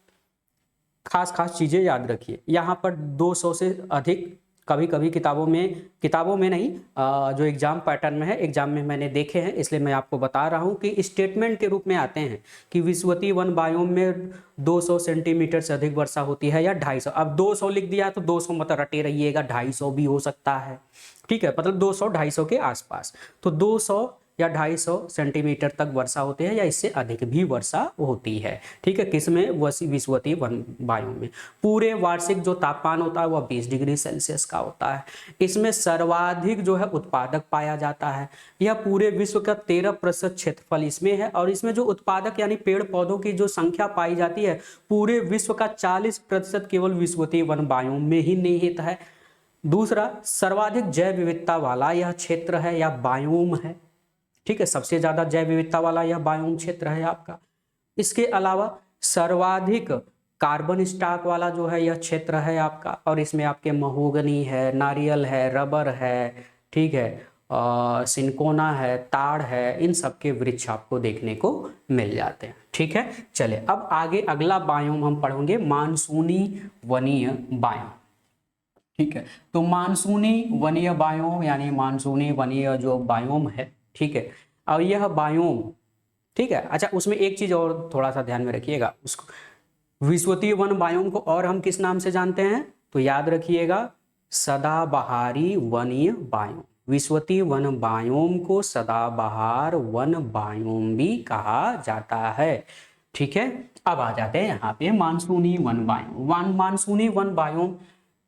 खास खास चीजें याद रखिए। यहाँ पर 200 से अधिक, कभी कभी किताबों में नहीं, जो एग्जाम पैटर्न में है, एग्जाम में मैंने देखे हैं, इसलिए मैं आपको बता रहा हूँ कि स्टेटमेंट के रूप में आते हैं कि विषुवतीय वन बायोम में 200 सेंटीमीटर से अधिक वर्षा होती है या 250। अब 200 लिख दिया तो 200 मत रटे रहिएगा, 250 भी हो सकता है, ठीक है, मतलब 200 250 के आसपास। तो 200 या 250 सेंटीमीटर तक वर्षा होती है या इससे अधिक भी वर्षा होती है, ठीक है, किसमें? विषुवतीय वन वायु में। पूरे वार्षिक जो तापमान होता है वह 20 डिग्री सेल्सियस का होता है। इसमें सर्वाधिक जो है उत्पादक पाया जाता है। यह पूरे विश्व का 13% क्षेत्रफल इसमें है और इसमें जो उत्पादक यानी पेड़ पौधों की जो संख्या पाई जाती है, पूरे विश्व का 40% केवल विषुवतीय वन वायु में ही निहित है। दूसरा, सर्वाधिक जैव विविधता वाला यह क्षेत्र है या बायोम है, ठीक है, सबसे ज्यादा जैव विविधता वाला यह बायोम क्षेत्र है आपका। इसके अलावा सर्वाधिक कार्बन स्टॉक वाला जो है यह क्षेत्र है आपका, और इसमें आपके महोगनी है, नारियल है, रबर है, ठीक है, सिनकोना है, ताड़ है, इन सब के वृक्ष आपको देखने को मिल जाते हैं, ठीक है। चले अब आगे अगला बायोम हम पढ़ेंगे मानसूनी वनीय बायोम, ठीक है। तो मानसूनी वनीय बायोम यानी मानसूनी वनीय जो बायोम है, ठीक है, और यह बायोम, ठीक है। अच्छा, उसमें एक चीज और थोड़ा सा ध्यान में रखिएगा, उसको विषुवतीय वन बायोम को और हम किस नाम से जानते हैं? तो याद रखिएगा, सदाबहारी वनीय बायोम। विषुवतीय वन बायोम को सदाबहार वन बायोम भी कहा जाता है, ठीक है। अब आ जाते हैं यहाँ पे मानसूनी वन बायोम। मानसूनी वन बायोम,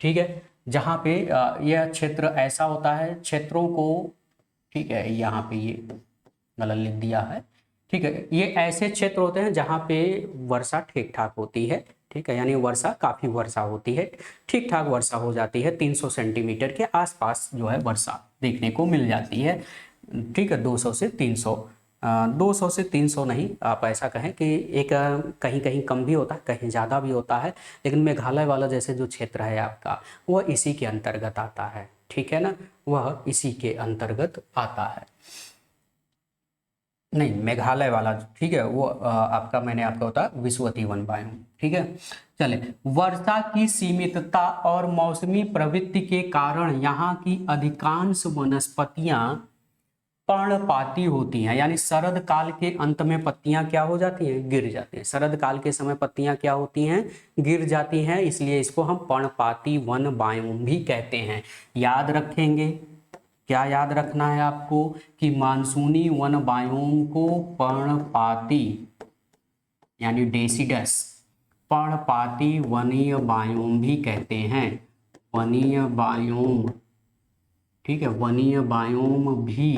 ठीक है, जहाँ पे यह क्षेत्र ऐसा होता है, क्षेत्रों को, ठीक है, यहाँ पे ये गलत लिख दिया है, ठीक है, ये ऐसे क्षेत्र होते हैं जहाँ पे वर्षा ठीक ठाक होती है, ठीक है, यानी वर्षा काफी वर्षा होती है, ठीक ठाक वर्षा हो जाती है, 300 सेंटीमीटर के आसपास जो है वर्षा देखने को मिल जाती है, ठीक है, 200 से 300, 200 से 300 नहीं, आप ऐसा कहें कि एक कहीं कहीं कम भी होता है, कहीं ज़्यादा भी होता है, लेकिन मेघालय वाला जैसे जो क्षेत्र है आपका, वह इसी के अंतर्गत आता है, ठीक है ना, वह इसी के अंतर्गत आता है। नहीं, मेघालय वाला, ठीक है, वो आपका, मैंने आपका होता विषुवतीय वन बायोम, ठीक है। चले, वर्षा की सीमितता और मौसमी प्रवृत्ति के कारण यहाँ की अधिकांश वनस्पतियां पर्णपाती होती हैं, यानी शरद काल के अंत में पत्तियां क्या हो जाती हैं? गिर जाती हैं। शरद काल के समय पत्तियां क्या होती हैं? गिर जाती हैं, इसलिए इसको हम पर्णपाती वन बायोम भी कहते हैं। याद रखेंगे, क्या याद रखना है आपको? कि मानसूनी वन बायोम को पर्णपाती यानी डेसिडस पर्णपाती वनीय बायोम भी कहते हैं। वनीय बायोम, ठीक है, वनीय बायोम भी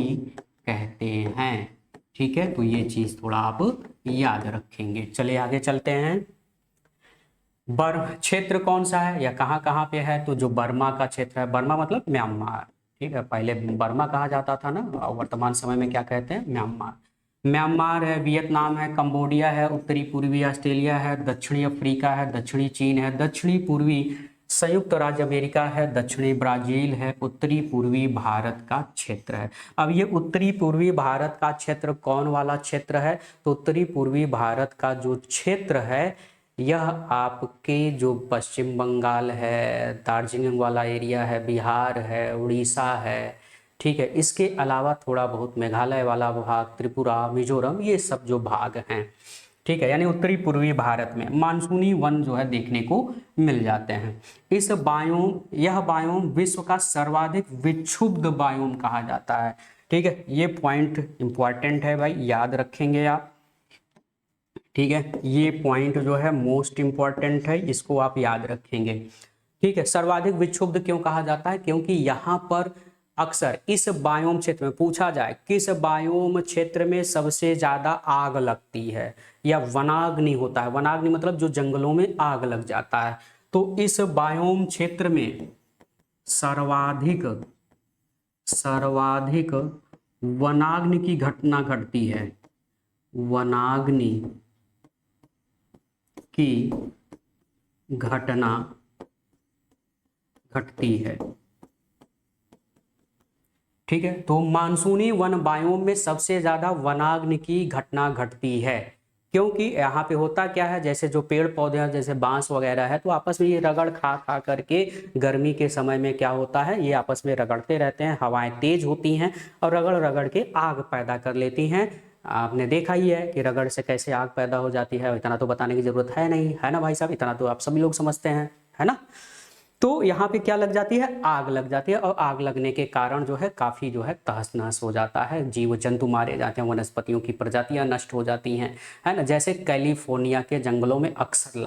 कहते हैं, ठीक है। तो ये चीज थोड़ा आप याद रखेंगे। चलिए आगे चलते हैं। बर्मा क्षेत्र कौन सा है या कहाँ कहाँ पे है? तो जो बर्मा का क्षेत्र है, बर्मा मतलब म्यांमार, ठीक है, पहले बर्मा कहा जाता था ना, और वर्तमान समय में क्या कहते हैं? म्यांमार। म्यांमार है, वियतनाम है, कंबोडिया है, उत्तरी पूर्वी ऑस्ट्रेलिया है, दक्षिणी अफ्रीका है, दक्षिणी चीन है, दक्षिणी पूर्वी संयुक्त राज्य अमेरिका है, दक्षिणी ब्राजील है, उत्तरी पूर्वी भारत का क्षेत्र है। अब ये उत्तरी पूर्वी भारत का क्षेत्र कौन वाला क्षेत्र है? तो उत्तरी पूर्वी भारत का जो क्षेत्र है, यह आपके जो पश्चिम बंगाल है, दार्जिलिंग वाला एरिया है, बिहार है, उड़ीसा है, ठीक है, इसके अलावा थोड़ा बहुत मेघालय वाला भाग, त्रिपुरा, मिजोरम, ये सब जो भाग हैं, ठीक है, यानी उत्तरी पूर्वी भारत में मानसूनी वन जो है देखने को मिल जाते हैं। इस बायोम, यह बायोम विश्व का सर्वाधिक विक्षुब्ध बायोम कहा जाता है, ठीक है। ये पॉइंट इंपॉर्टेंट है भाई, याद रखेंगे आप, ठीक है, ये पॉइंट जो है मोस्ट इंपॉर्टेंट है, इसको आप याद रखेंगे, ठीक है। सर्वाधिक विक्षुब्ध क्यों कहा जाता है? क्योंकि यहाँ पर अक्सर इस बायोम क्षेत्र में पूछा जाए किस बायोम क्षेत्र में सबसे ज्यादा आग लगती है या वनाग्नि होता है, वनाग्नि मतलब जो जंगलों में आग लग जाता है, तो इस बायोम क्षेत्र में सर्वाधिक सर्वाधिक वनाग्नि की घटना घटती है, वनाग्नि की घटना घटती है, ठीक है, तो मानसूनी वन बायोम में सबसे ज्यादा वनाग्नि की घटना घटती है, क्योंकि यहाँ पे होता क्या है, जैसे जो पेड़ पौधे हैं जैसे बांस वगैरह है, तो आपस में ये रगड़ खा खा करके गर्मी के समय में क्या होता है, ये आपस में रगड़ते रहते हैं, हवाएं तेज होती हैं और रगड़ रगड़ के आग पैदा कर लेती हैं। आपने देखा ही है कि रगड़ से कैसे आग पैदा हो जाती है, इतना तो बताने की जरूरत है नहीं, है ना भाई साहब, इतना तो आप सभी लोग समझते हैं, है ना। तो यहाँ पे क्या लग जाती है, आग लग जाती है, और आग लगने के कारण जो है काफी जो है तहस नहस हो जाता है, जीव जंतु मारे जाते हैं, वनस्पतियों की प्रजातियां नष्ट हो जाती हैं, है ना। जैसे कैलिफोर्निया के जंगलों में अक्सर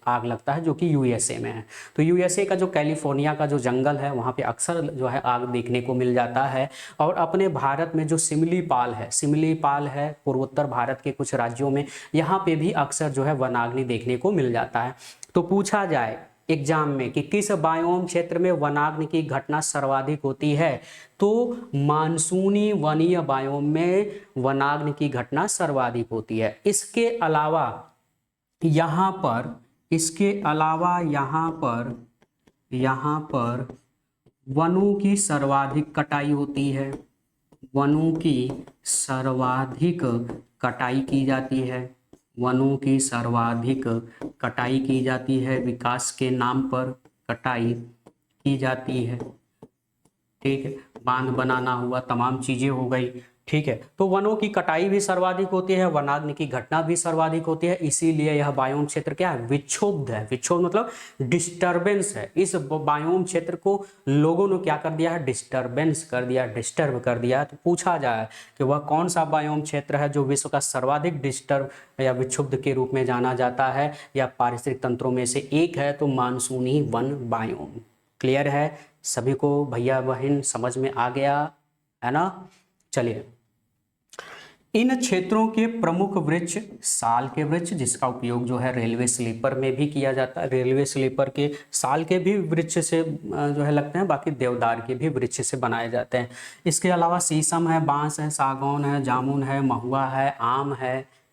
आग लगता है, जो कि यूएसए में है। तो यूएसए का जो कैलिफोर्निया का जो जंगल है, वहाँ पे अक्सर जो है आग देखने को मिल जाता है। और अपने भारत में जो सिमलीपाल है पूर्वोत्तर भारत के कुछ राज्यों में, यहाँ पे भी अक्सर जो है वनाग्नि देखने को मिल जाता है। तो पूछा जाए एग्जाम में कि किस बायोम क्षेत्र में वनाग्नि की घटना सर्वाधिक होती है, तो मानसूनी वनीय बायोम में वनाग्नि की घटना सर्वाधिक होती है। इसके अलावा यहाँ पर वनों की सर्वाधिक कटाई होती है, वनों की सर्वाधिक कटाई की जाती है, वनों की सर्वाधिक कटाई की जाती है, विकास के नाम पर कटाई की जाती है, ठीक है, बांध बनाना हुआ, तमाम चीजें हो गई, ठीक है। तो वनों की कटाई भी सर्वाधिक होती है, वनाग्नि की घटना भी सर्वाधिक होती है, इसीलिए यह बायोम क्षेत्र क्या है, विक्षुब्ध है। विक्षुब्ध मतलब डिस्टरबेंस है। इस बायोम क्षेत्र को लोगों ने क्या कर दिया है, डिस्टरबेंस कर दिया, डिस्टर्ब कर दिया। तो पूछा जाए कि वह कौन सा बायोम क्षेत्र है जो विश्व का सर्वाधिक डिस्टर्ब या विक्षुब्ध के रूप में जाना जाता है, या पारिस्थितिक तंत्रों में से एक है, तो मानसूनी वन बायोम। क्लियर है सभी को, भैया बहन समझ में आ गया, है ना। चलिए, इन क्षेत्रों के प्रमुख वृक्ष साल के वृक्ष, जिसका उपयोग जो है रेलवे स्लीपर में भी किया जाता है। रेलवे स्लीपर के साल के भी वृक्ष से जो है लगते हैं, बाकी देवदार के भी वृक्ष से बनाए जाते हैं। इसके अलावा शीशम है, बांस है, सागौन है, जामुन है, महुआ है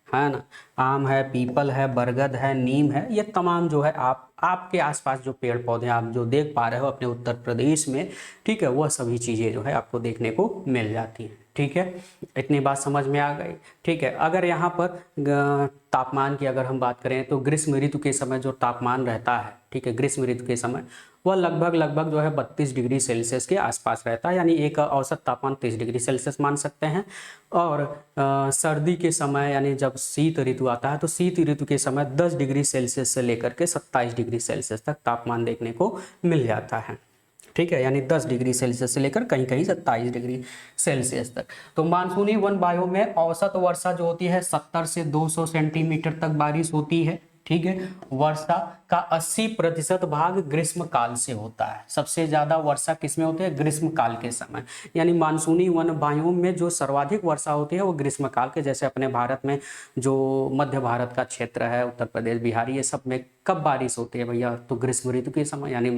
ना, आम है, पीपल है, बरगद है, नीम है। ये तमाम जो है आपके आसपास जो पेड़ पौधे आप जो देख पा रहे हो अपने उत्तर प्रदेश में, ठीक है, वह सभी चीज़ें जो है आपको देखने को मिल जाती हैं, ठीक है। इतनी बात समझ में आ गई, ठीक है। अगर यहाँ पर तापमान की अगर हम बात करें, तो ग्रीष्म ऋतु के समय जो तापमान रहता है, ठीक है, ग्रीष्म ऋतु के समय वह लगभग जो है 32 डिग्री सेल्सियस के आसपास रहता है, यानी एक औसत तापमान 30 डिग्री सेल्सियस मान सकते हैं। और सर्दी के समय यानी जब शीत ऋतु आता है, तो शीत ऋतु के समय 10 डिग्री सेल्सियस से लेकर के 27 डिग्री सेल्सियस तक तापमान देखने को मिल जाता है, ठीक है, यानी 10 डिग्री सेल्सियस से लेकर कहीं कहीं 27 डिग्री सेल्सियस तक। तो मानसूनी वन बायोम में औसत वर्षा जो होती है 70 से 200 सेंटीमीटर तक बारिश होती है, ठीक है। वर्षा का 80% भाग ग्रीष्म काल से होता है। सबसे ज्यादा वर्षा किसमें होती है, ग्रीष्म काल के समय, यानी मानसूनी वन बायोम में जो सर्वाधिक वर्षा होती है वो ग्रीष्म काल के, जैसे अपने भारत में जो मध्य भारत का क्षेत्र है, उत्तर प्रदेश, बिहार, ये सब में कब बारिश होती है भैया, तो ग्रीष्म ऋतु के समय, यानी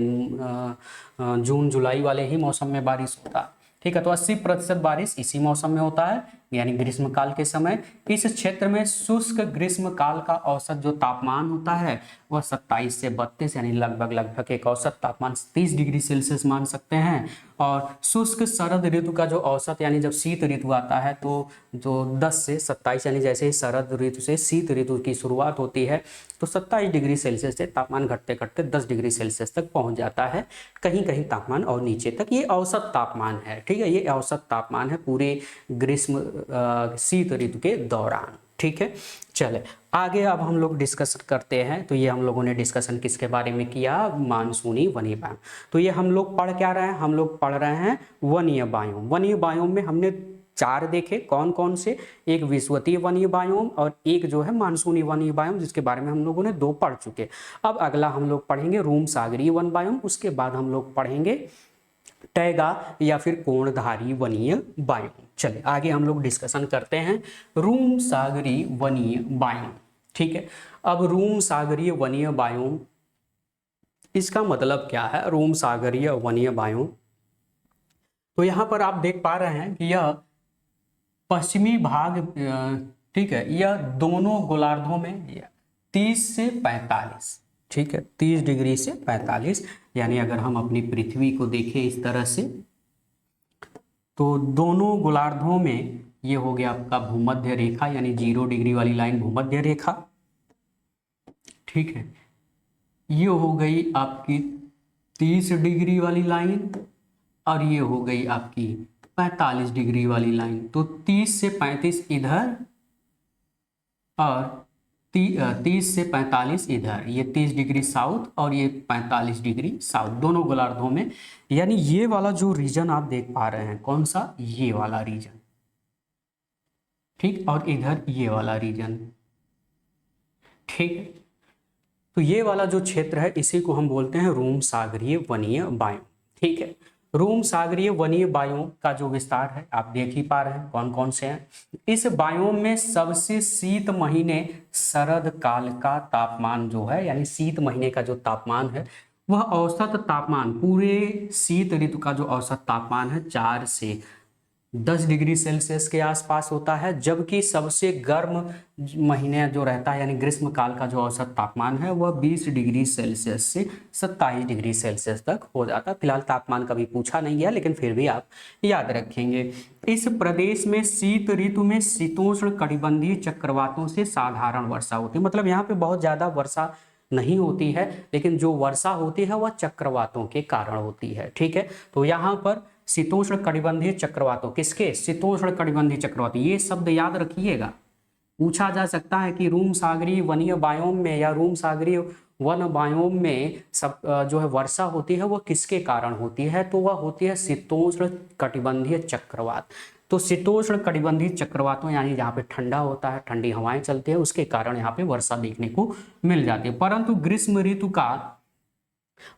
जून जुलाई वाले ही मौसम में बारिश होता है, ठीक है। तो 80% बारिश इसी मौसम में होता है, यानी ग्रीष्म काल के समय। इस क्षेत्र में शुष्क ग्रीष्म काल का औसत जो तापमान होता है वह 27 से 32, यानी लगभग एक औसत तापमान 30 डिग्री सेल्सियस मान सकते हैं। और शुष्क शरद ऋतु का जो औसत, यानी जब शीत ऋतु आता है, तो जो 10 से 27, यानी जैसे ही शरद ऋतु से शीत ऋतु की शुरुआत होती है, तो 27 डिग्री सेल्सियस से तापमान घटते घटते 10 डिग्री सेल्सियस तक पहुंच जाता है, कहीं कहीं तापमान और नीचे तक। ये औसत तापमान है, ठीक है, ये औसत तापमान है पूरे ग्रीष्म शीत ऋतु के दौरान, ठीक है। चले आगे अब हम लोग डिस्कशन करते हैं। तो ये हम लोगों ने डिस्कशन किसके बारे में किया, मानसूनी वनीय बायोम। तो ये हम लोग पढ़ क्या रहे हैं, हम लोग पढ़ रहे हैं वनीय बायोम। वनीय बायोम में हमने 4 देखे, कौन कौन से, एक विषुवतीय वनीय बायोम और एक जो है मानसूनी वनीय बायोम, जिसके बारे में हम लोगों ने 2 पढ़ चुके। अब अगला हम लोग पढ़ेंगे रूम सागरीय वन बायोम, उसके बाद हम लोग पढ़ेंगे टैगा या फिर कोणधारी वनीय बायोम। चले आगे हम लोग डिस्कशन करते हैं रूम सागरीय वनीय बायोम, ठीक है। अब रूम सागरीय वनीय बायोम, इसका मतलब क्या है रूम सागरीय वनीय बायोम। तो यहां पर आप देख पा रहे हैं कि यह पश्चिमी भाग, ठीक है, यह दोनों गोलार्धों में 30 से 45, ठीक है, 30 डिग्री से 45, यानी अगर हम अपनी पृथ्वी को देखें इस तरह से, तो दोनों गोलार्धों में ये हो गया आपका भूमध्य रेखा, यानी 0 डिग्री वाली लाइन भूमध्य रेखा। ठीक है, ये हो गई आपकी 30 डिग्री वाली लाइन, और ये हो गई आपकी 45 डिग्री वाली लाइन। तो 30 से 35 इधर और 30 से 45 इधर, ये 30 डिग्री साउथ और ये 45 डिग्री साउथ, दोनों गोलार्धों में। यानी ये वाला जो रीजन आप देख पा रहे हैं, कौन सा, ये वाला रीजन, ठीक, और इधर ये वाला रीजन। ठीक है, तो ये वाला जो क्षेत्र है इसी को हम बोलते हैं रूम सागरीय वनीय वायु। ठीक है, रूम सागरीय वनीय वायुओं का जो विस्तार है आप देख ही पा रहे हैं कौन कौन से हैं। इस वायुओं में सबसे शीत महीने शरद काल का तापमान जो है, यानी शीत महीने का जो तापमान है वह औसत तापमान, पूरे शीत ऋतु का जो औसत तापमान है 4 से 10 डिग्री सेल्सियस के आसपास होता है। जबकि सबसे गर्म महीने जो रहता है, यानी ग्रीष्म काल का जो औसत तापमान है वह 20 डिग्री सेल्सियस से 27 डिग्री सेल्सियस तक हो जाता है। फिलहाल तापमान कभी पूछा नहीं गया, लेकिन फिर भी आप याद रखेंगे। इस प्रदेश में शीत ऋतु में शीतोष्ण कटिबंधीय चक्रवातों से साधारण वर्षा होती है। मतलब यहाँ पे बहुत ज्यादा वर्षा नहीं होती है, लेकिन जो वर्षा होती है वह चक्रवातों के कारण होती है। ठीक है, तो यहाँ पर शीतोष्ण कटिबंधीय चक्रवातों, किसके, शीतोष्ण कटिबंधीय चक्रवात, ये शब्द याद रखिएगा। पूछा जा सकता है कि रूम सागरीय वनीय वायोम में या रूम सागरीय वन वायोम में सब जो है वर्षा होती है वह किसके कारण होती है, तो वह होती है शीतोष्ण कटिबंधीय चक्रवात। तो शीतोष्ण कटिबंधीय चक्रवातों, यानी जहाँ पे ठंडा होता है, ठंडी हवाएं चलती है, उसके कारण यहाँ पे वर्षा देखने को मिल जाती है। परंतु ग्रीष्म ऋतु का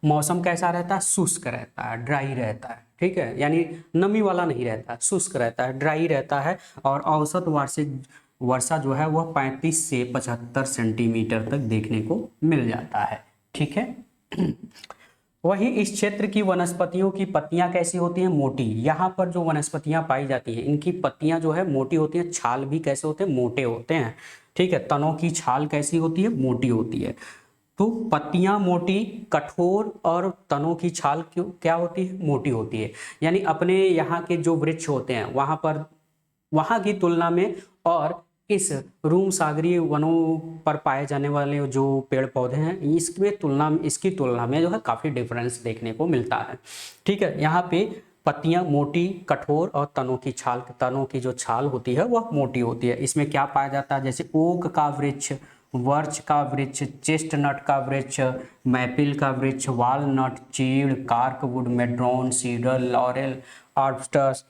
मौसम कैसा रहता है, शुष्क रहता है, ड्राई रहता है। ठीक है, यानी नमी वाला नहीं रहता, शुष्क रहता है, ड्राई रहता है, और औसत वार्षिक वर्षा जो है वह 35 से 75 सेंटीमीटर तक देखने को मिल जाता है। ठीक है, वहीं इस क्षेत्र की वनस्पतियों की पत्तियां कैसी होती हैं, मोटी। यहाँ पर जो वनस्पतियां पाई जाती हैं इनकी पत्तियां जो है मोटी होती हैं, छाल भी कैसे होते हैं, मोटे होते हैं। ठीक है, तनों की छाल कैसी होती है, मोटी होती है। तो पत्तियां मोटी, कठोर, और तनों की छाल क्या होती है, मोटी होती है। यानी अपने यहाँ के जो वृक्ष होते हैं वहां पर, वहां की तुलना में, और इस रूम सागरीय वनों पर पाए जाने वाले जो पेड़ पौधे हैं इसकी तुलना में जो है काफी डिफरेंस देखने को मिलता है। ठीक है, यहाँ पे पत्तियां मोटी, कठोर, और तनों की जो छाल होती है वह मोटी होती है। इसमें क्या पाया जाता है, जैसे ओक का वृक्ष, वर्च का वृक्ष, चेस्टनट का वृक्ष, मैपिल का वृक्ष, वालनट, चीड़, कार्कवुड, मेड्रोन, सीडर, लॉरेल, आर्बस्टस,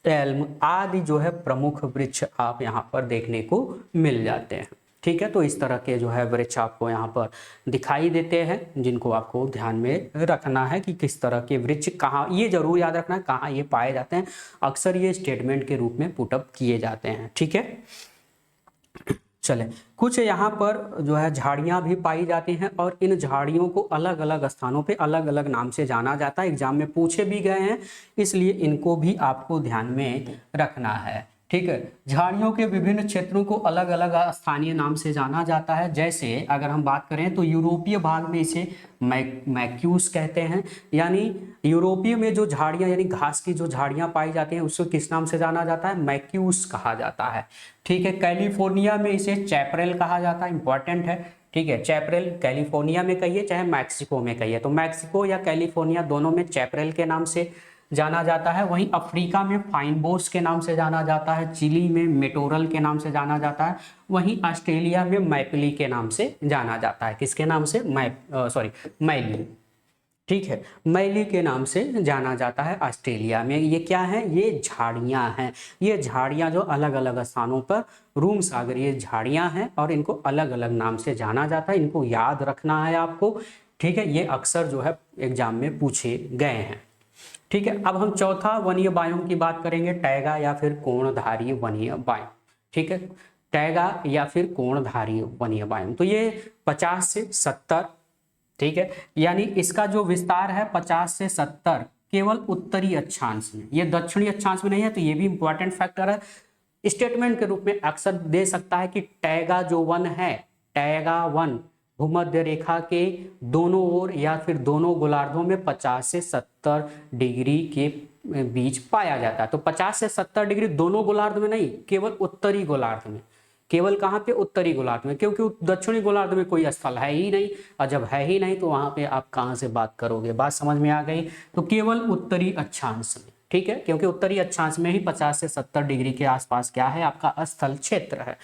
एल्म आदि जो है प्रमुख वृक्ष आप यहाँ पर देखने को मिल जाते हैं। ठीक है, तो इस तरह के जो है वृक्ष आपको यहाँ पर दिखाई देते हैं, जिनको आपको ध्यान में रखना है कि किस तरह के वृक्ष कहाँ, ये जरूर याद रखना है कहाँ ये पाए जाते हैं। अक्सर ये स्टेटमेंट के रूप में पुटअप किए जाते हैं। ठीक है, चले, कुछ यहाँ पर जो है झाड़ियाँ भी पाई जाती हैं, और इन झाड़ियों को अलग अलग स्थानों पे अलग अलग नाम से जाना जाता है। एग्जाम में पूछे भी गए हैं, इसलिए इनको भी आपको ध्यान में रखना है। ठीक है, झाड़ियों के विभिन्न क्षेत्रों को अलग अलग स्थानीय नाम से जाना जाता है। जैसे अगर हम बात करें तो यूरोपीय भाग में इसे मैक्यूस कहते हैं, यानी यूरोपीय में जो झाड़ियाँ, यानी घास की जो झाड़ियाँ पाई जाती हैं उसको किस नाम से जाना जाता है, मैक्यूस कहा जाता है। ठीक है, कैलिफोर्निया में इसे चैपरेल कहा जाता है, इंपॉर्टेंट है। ठीक है, चैपरेल कैलिफोर्निया में कहिए चाहे मैक्सिको में कहिए, तो मैक्सिको या कैलिफोर्निया दोनों में चैपरेल के नाम से जाना जाता है। वहीं अफ्रीका में फाइनबोस के नाम से जाना जाता है, चिली में मेटोरल के नाम से जाना जाता है, वहीं ऑस्ट्रेलिया में मैपली के नाम से जाना जाता है। किसके नाम से, मैली। ठीक है, मैली के नाम से जाना जाता है ऑस्ट्रेलिया में। ये क्या है, ये झाड़ियां हैं। ये झाड़ियां जो अलग अलग स्थानों पर रूम सागरीय झाड़ियां हैं, और इनको अलग अलग नाम से जाना जाता है। इनको याद रखना है आपको। ठीक है, ये अक्सर जो है एग्जाम में पूछे गए हैं। ठीक है, अब हम चौथा वनीय वायुओं की बात करेंगे, टैगा या फिर कोणधारी वनीय वायु। ठीक है, टैगा या फिर कोणधारी वनीय वायु, तो ये 50 से 70, ठीक है, यानी इसका जो विस्तार है 50 से 70 केवल उत्तरी अक्षांश में, ये दक्षिणी अक्षांश में नहीं है। तो ये भी इंपॉर्टेंट फैक्टर है, स्टेटमेंट के रूप में अक्सर दे सकता है कि टैगा जो वन है, टैगा वन भूमध्य रेखा के दोनों ओर या फिर दोनों गोलार्धों में 50 से 70 डिग्री के बीच पाया जाता है। तो 50 से 70 डिग्री दोनों गोलार्ध में नहीं, केवल उत्तरी गोलार्ध में। केवल कहाँ पे? उत्तरी गोलार्ध में, क्योंकि दक्षिणी गोलार्ध में कोई स्थल है ही नहीं, और जब है ही नहीं तो वहां पे आप कहाँ से बात करोगे। बात समझ में आ गई? तो केवल उत्तरी अक्षांश में, ठीक है, क्योंकि उत्तरी अक्षांश में ही 50 से 70 डिग्री के आसपास क्या है? आपका स्थल क्षेत्र है।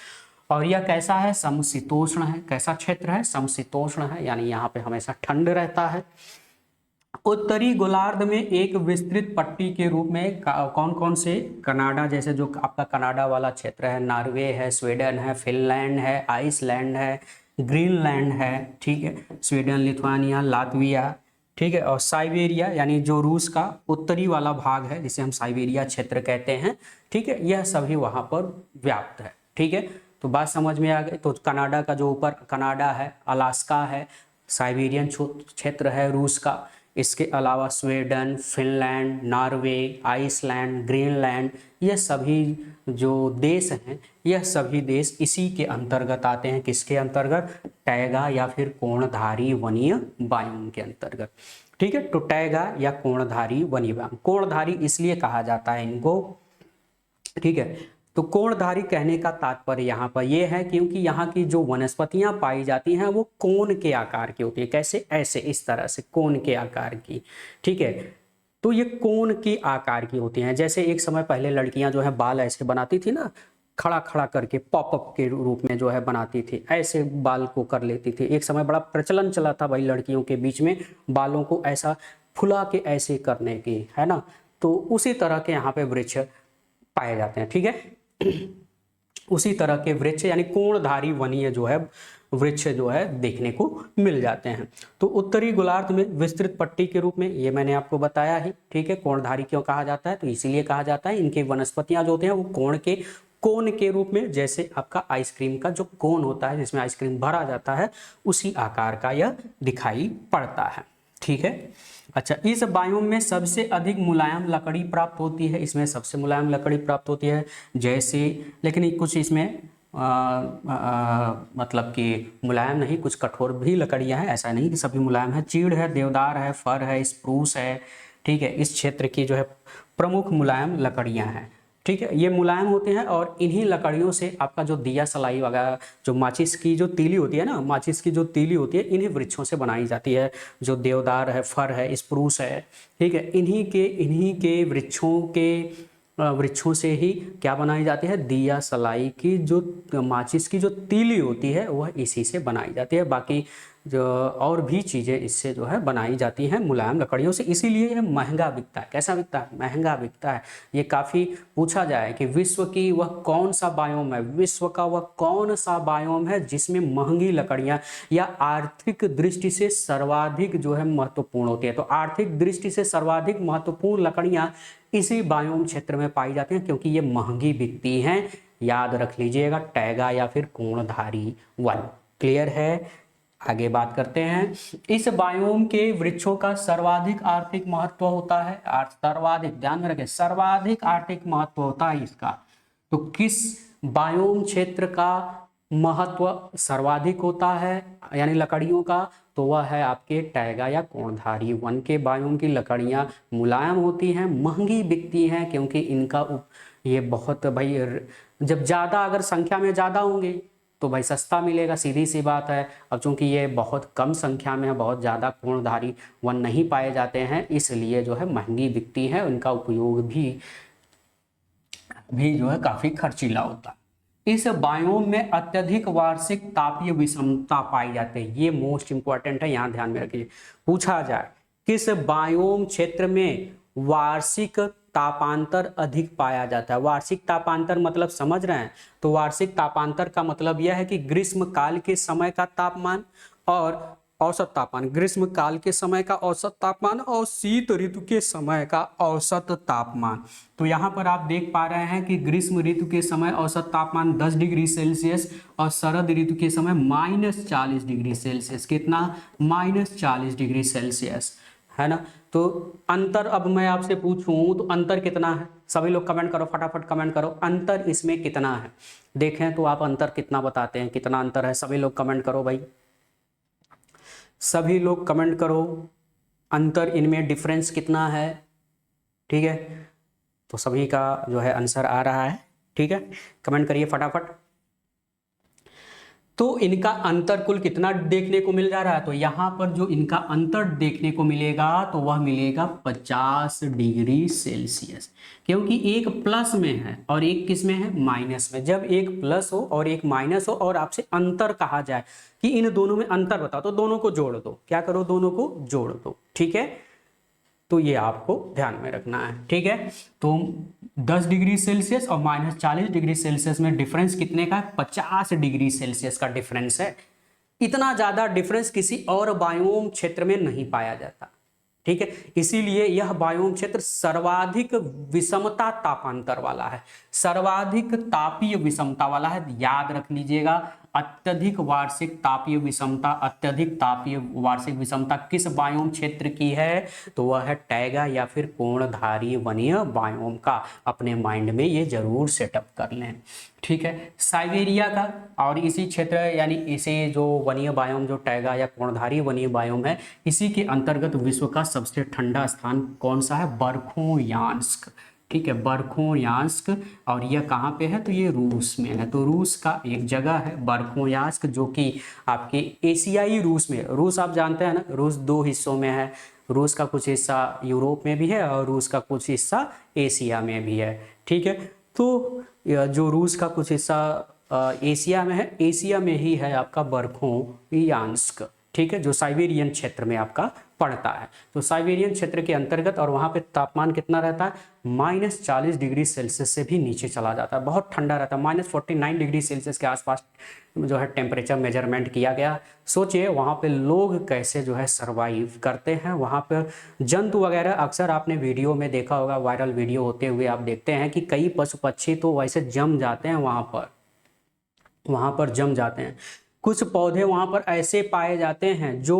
और यह कैसा है? समशीतोष्ण है। कैसा क्षेत्र है? समशीतोष्ण है, यानी यहाँ पे हमेशा ठंड रहता है। उत्तरी गोलार्ध में एक विस्तृत पट्टी के रूप में कौन कौन से? कनाडा, जैसे जो आपका कनाडा वाला क्षेत्र है, नॉर्वे है, स्वीडन है, फिनलैंड है, आइसलैंड है, ग्रीनलैंड है, ठीक है, स्वीडन, लिथुआनिया, लातविया, ठीक है, और साइबेरिया यानी जो रूस का उत्तरी वाला भाग है जिसे हम साइबेरिया क्षेत्र कहते हैं, ठीक है, यह सभी वहां पर व्याप्त है, ठीक है। तो बात समझ में आ गई। तो कनाडा का जो ऊपर कनाडा है, अलास्का है, साइबेरियन क्षेत्र है रूस का, इसके अलावा Sweden, Finland, Norway, Iceland, Greenland, ये सभी जो देश हैं, यह सभी देश इसी के अंतर्गत आते हैं। किसके अंतर्गत? टैगा या फिर कोणधारी वनीय वायुओं के अंतर्गत, ठीक है। तो टैगा या कोणधारी वनीय वायु, कोणधारी इसलिए कहा जाता है इनको, ठीक है। तो कोणधारी कहने का तात्पर्य यहाँ पर यह है क्योंकि यहाँ की जो वनस्पतियां पाई जाती हैं वो कोण के आकार की होती है। कैसे? ऐसे, इस तरह से कोण के आकार की, ठीक है। तो ये कोण के आकार की होती हैं। जैसे एक समय पहले लड़कियां जो है बाल ऐसे बनाती थी ना, खड़ा खड़ा करके पॉपअप के रूप में जो है बनाती थी, ऐसे बाल को कर लेती थी। एक समय बड़ा प्रचलन चला था भाई लड़कियों के बीच में बालों को ऐसा फुला के ऐसे करने की, है ना। तो उसी तरह के यहाँ पे वृक्ष पाए जाते हैं, ठीक है। उसी तरह के वृक्ष यानी कोणधारी वनीय जो है वृक्ष जो है देखने को मिल जाते हैं। तो उत्तरी गोलार्ध में विस्तृत पट्टी के रूप में, ये मैंने आपको बताया ही, ठीक है। कोणधारी क्यों कहा जाता है? तो इसीलिए कहा जाता है, इनके वनस्पतियां जो होते हैं वो कोण के रूप में, जैसे आपका आइसक्रीम का जो कोन होता है जिसमें आइसक्रीम भरा जाता है, उसी आकार का यह दिखाई पड़ता है, ठीक है। अच्छा, इस बायोम में सबसे अधिक मुलायम लकड़ी प्राप्त होती है। इसमें सबसे मुलायम लकड़ी प्राप्त होती है, जैसे, लेकिन कुछ इसमें मतलब कि मुलायम नहीं, कुछ कठोर भी लकड़ियां हैं, ऐसा नहीं कि सभी मुलायम है। चीड़ है, देवदार है, फर है, स्प्रूस है, ठीक है। इस क्षेत्र की जो है प्रमुख मुलायम लकड़ियां हैं, ठीक है। ये मुलायम होते हैं और इन्हीं लकड़ियों से आपका जो दिया सलाई वगैरह, जो माचिस की जो तीली होती है ना, माचिस की जो तीली होती है, इन्हीं वृक्षों से बनाई जाती है। जो देवदार है, फर है, स्प्रूस है, ठीक है, इन्हीं के वृक्षों से ही क्या बनाई जाती है? दिया सलाई की जो माचिस की जो तीली होती है वह इसी से बनाई जाती है। बाकी जो और भी चीज़ें इससे जो है बनाई जाती हैं मुलायम लकड़ियों से, इसीलिए यह महंगा बिकता है। कैसा बिकता है? महंगा बिकता है। ये काफ़ी पूछा जाए कि विश्व की वह कौन सा बायोम है, विश्व का वह कौन सा बायोम है जिसमें महंगी लकड़ियाँ या आर्थिक दृष्टि से सर्वाधिक जो है महत्वपूर्ण होती है। तो आर्थिक दृष्टि से सर्वाधिक महत्वपूर्ण लकड़ियाँ इसी बायोम क्षेत्र में पाई जाती हैं क्योंकि ये महंगी बिकती हैं। याद रख लीजिएगा, टैगा या फिर कोणधारी वन। क्लियर है? आगे बात करते हैं। इस बायोम के वृक्षों का सर्वाधिक आर्थिक महत्व होता है। सर्वाधिक, ध्यान में रखें, सर्वाधिक आर्थिक महत्व होता है इसका। तो किस बायोम क्षेत्र का महत्व सर्वाधिक होता है यानी लकड़ियों का? तो वह है आपके टैगा या कोणधारी वन के बायोम की लकड़ियां मुलायम होती हैं, महंगी बिकती हैं क्योंकि इनका ये बहुत भाई, जब ज़्यादा अगर संख्या में ज़्यादा होंगे तो भाई सस्ता मिलेगा, सीधी सी बात है। अब चूंकि ये बहुत कम संख्या में है, बहुत ज़्यादा कोणधारी वन नहीं पाए जाते हैं, इसलिए जो है महंगी बिकती है। उनका उपयोग भी जो है काफ़ी खर्चीला होता है। इस बायोम में अत्यधिक वार्षिक तापीय विषमता पाई जाती है। ये मोस्ट इंपॉर्टेंट है, यहाँ ध्यान में रखिए। पूछा जाए किस बायोम क्षेत्र में वार्षिक तापांतर अधिक पाया जाता है? वार्षिक तापांतर मतलब समझ रहे हैं? तो वार्षिक तापांतर का मतलब यह है कि ग्रीष्म काल के समय का तापमान और औसत तापमान, ग्रीष्म काल के समय का औसत तापमान और शीत ऋतु के समय का औसत तापमान। तो यहाँ पर आप देख पा रहे हैं कि ग्रीष्म ऋतु के समय औसत तापमान 10 डिग्री सेल्सियस और शरद ऋतु के समय -40 डिग्री सेल्सियस। कितना? -40 डिग्री सेल्सियस, है ना। तो अंतर, अब मैं आपसे पूछूं तो अंतर कितना है? सभी लोग कमेंट करो, फटाफट कमेंट करो, अंतर इसमें कितना है? देखें तो आप अंतर कितना बताते हैं, कितना अंतर है? सभी लोग कमेंट करो भाई, सभी लोग कमेंट करो, अंतर इनमें डिफरेंस कितना है? ठीक है, तो सभी का जो है आंसर आ रहा है। ठीक है, कमेंट करिए फटाफट। तो इनका अंतर कुल कितना देखने को मिल जा रहा है, तो यहाँ पर जो इनका अंतर देखने को मिलेगा तो वह मिलेगा 50 डिग्री सेल्सियस, क्योंकि एक प्लस में है और एक किस में है, माइनस में। जब एक प्लस हो और एक माइनस हो और आपसे अंतर कहा जाए कि इन दोनों में अंतर बताओ, तो दोनों को जोड़ दो। क्या करो, दोनों को जोड़ दो। ठीक है, तो ये आपको ध्यान में रखना है। ठीक है, तो 10 डिग्री सेल्सियस और -40 डिग्री सेल्सियस में डिफरेंस कितने का है, 50 डिग्री सेल्सियस का डिफरेंस है। इतना ज्यादा डिफरेंस किसी और बायोम क्षेत्र में नहीं पाया जाता। ठीक है, इसीलिए यह बायोम क्षेत्र सर्वाधिक विषमता तापांतर वाला है, सर्वाधिक तापीय विषमता वाला है। याद रख लीजिएगा, अत्यधिक वार्षिक तापीय विषमता, अत्यधिक तापीय वार्षिक विषमता किस बायोम क्षेत्र की है, तो वह है टैगा या फिर कोणधारी वनीय बायोम का। अपने माइंड में ये जरूर सेटअप कर लें। ठीक है, साइबेरिया का और इसी क्षेत्र यानी इसे जो वनीय बायोम जो टैगा या कोणधारी वनीय बायोम है, इसी के अंतर्गत विश्व का सबसे ठंडा स्थान कौन सा है, बरखोयांस्क। ठीक है, बरखोयांस्क, और यह कहाँ पे है, तो ये रूस में है। तो रूस का एक जगह है बरखोयांस्क, जो कि आपके एशियाई रूस में, रूस आप जानते हैं ना, रूस दो हिस्सों में है। रूस का कुछ हिस्सा यूरोप में भी है और रूस का कुछ हिस्सा एशिया में भी है। ठीक है, तो जो रूस का कुछ हिस्सा एशिया में है, एशिया में ही है आपका बरखोयांस्क। ठीक है, जो साइबेरियन क्षेत्र में आपका पड़ता है। तो साइबेरियन क्षेत्र के अंतर्गत, और वहाँ पे तापमान कितना रहता है, -40 डिग्री सेल्सियस से भी नीचे चला जाता है, बहुत ठंडा रहता है। -49 डिग्री सेल्सियस के आसपास जो है टेम्परेचर मेजरमेंट किया गया। सोचिए वहाँ पे लोग कैसे जो है सर्वाइव करते हैं। वहाँ पर जंतु वगैरह, अक्सर आपने वीडियो में देखा होगा, वायरल वीडियो होते हुए आप देखते हैं कि कई पशु पक्षी तो वैसे जम जाते हैं, वहाँ पर जम जाते हैं। कुछ पौधे वहाँ पर ऐसे पाए जाते हैं जो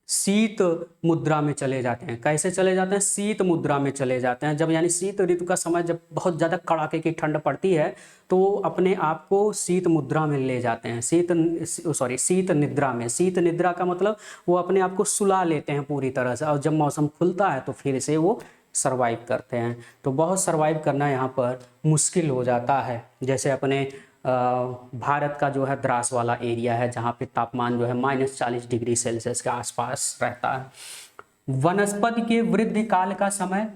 शीत मुद्रा में चले जाते हैं। कैसे चले जाते हैं, शीत मुद्रा में चले जाते हैं। जब यानी शीत ऋतु का समय, जब बहुत ज़्यादा कड़ाके की ठंड पड़ती है, तो वो अपने आप को शीत मुद्रा में ले जाते हैं, शीत निद्रा में। शीत निद्रा का मतलब वो अपने आप को सुला लेते हैं पूरी तरह से, और जब मौसम खुलता है तो फिर से वो सर्वाइव करते हैं। तो बहुत सर्वाइव करना यहाँ पर मुश्किल हो जाता है। जैसे अपने भारत का जो है द्रास वाला एरिया है, जहाँ पे तापमान जो है -40 डिग्री सेल्सियस के आसपास रहता है। वनस्पति के वृद्धि काल का समय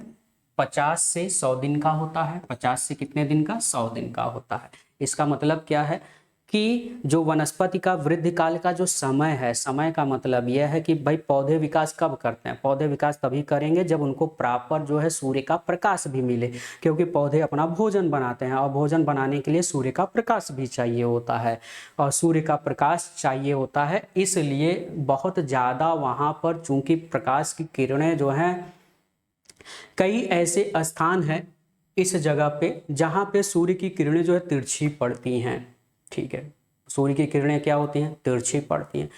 50 से 100 दिन का होता है। 50 से कितने दिन का, 100 दिन का होता है। इसका मतलब क्या है कि जो वनस्पति का वृद्धि काल का जो समय है, समय का मतलब यह है कि भाई पौधे विकास कब करते हैं, पौधे विकास तभी करेंगे जब उनको प्रॉपर जो है सूर्य का प्रकाश भी मिले, क्योंकि पौधे अपना भोजन बनाते हैं और भोजन बनाने के लिए सूर्य का प्रकाश भी चाहिए होता है, और सूर्य का प्रकाश चाहिए होता है। इसलिए बहुत ज़्यादा वहाँ पर चूंकि प्रकाश की किरणें जो हैं, कई ऐसे स्थान हैं इस जगह पे जहाँ पे सूर्य की किरणें जो है तिरछी पड़ती हैं। ठीक है, सूर्य की किरणें क्या होती हैं, तिरछी पड़ती हैं।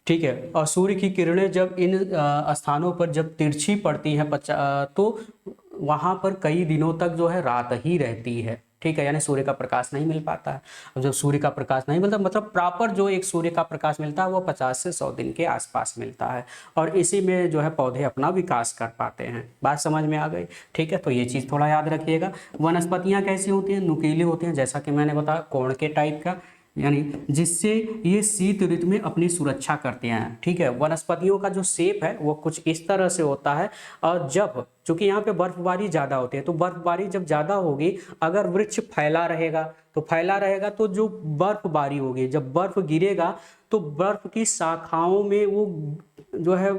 ठीक है, और सूर्य की किरणें जब इन स्थानों पर जब तिरछी पड़ती हैं तो वहाँ पर कई दिनों तक जो है रात ही रहती है। ठीक है, यानी सूर्य का प्रकाश नहीं मिल पाता है। अब जब सूर्य का प्रकाश नहीं मिलता, मतलब प्रॉपर जो एक सूर्य का प्रकाश मिलता है वो 50 से 100 दिन के आसपास मिलता है, और इसी में जो है पौधे अपना विकास कर पाते हैं। बात समझ में आ गई। ठीक है, तो ये चीज़ थोड़ा याद रखिएगा। वनस्पतियाँ कैसी होती हैं, नुकीली होती हैं, जैसा कि मैंने बताया, कोण के टाइप का, यानी जिससे ये शीत ऋतु में अपनी सुरक्षा करते हैं। ठीक है, वनस्पतियों का जो शेप है वो कुछ इस तरह से होता है, और जब चूंकि यहाँ पे बर्फबारी ज़्यादा होती है, तो बर्फबारी जब ज़्यादा होगी, अगर वृक्ष फैला रहेगा तो जो बर्फबारी होगी, जब बर्फ गिरेगा तो बर्फ की शाखाओं में वो जो है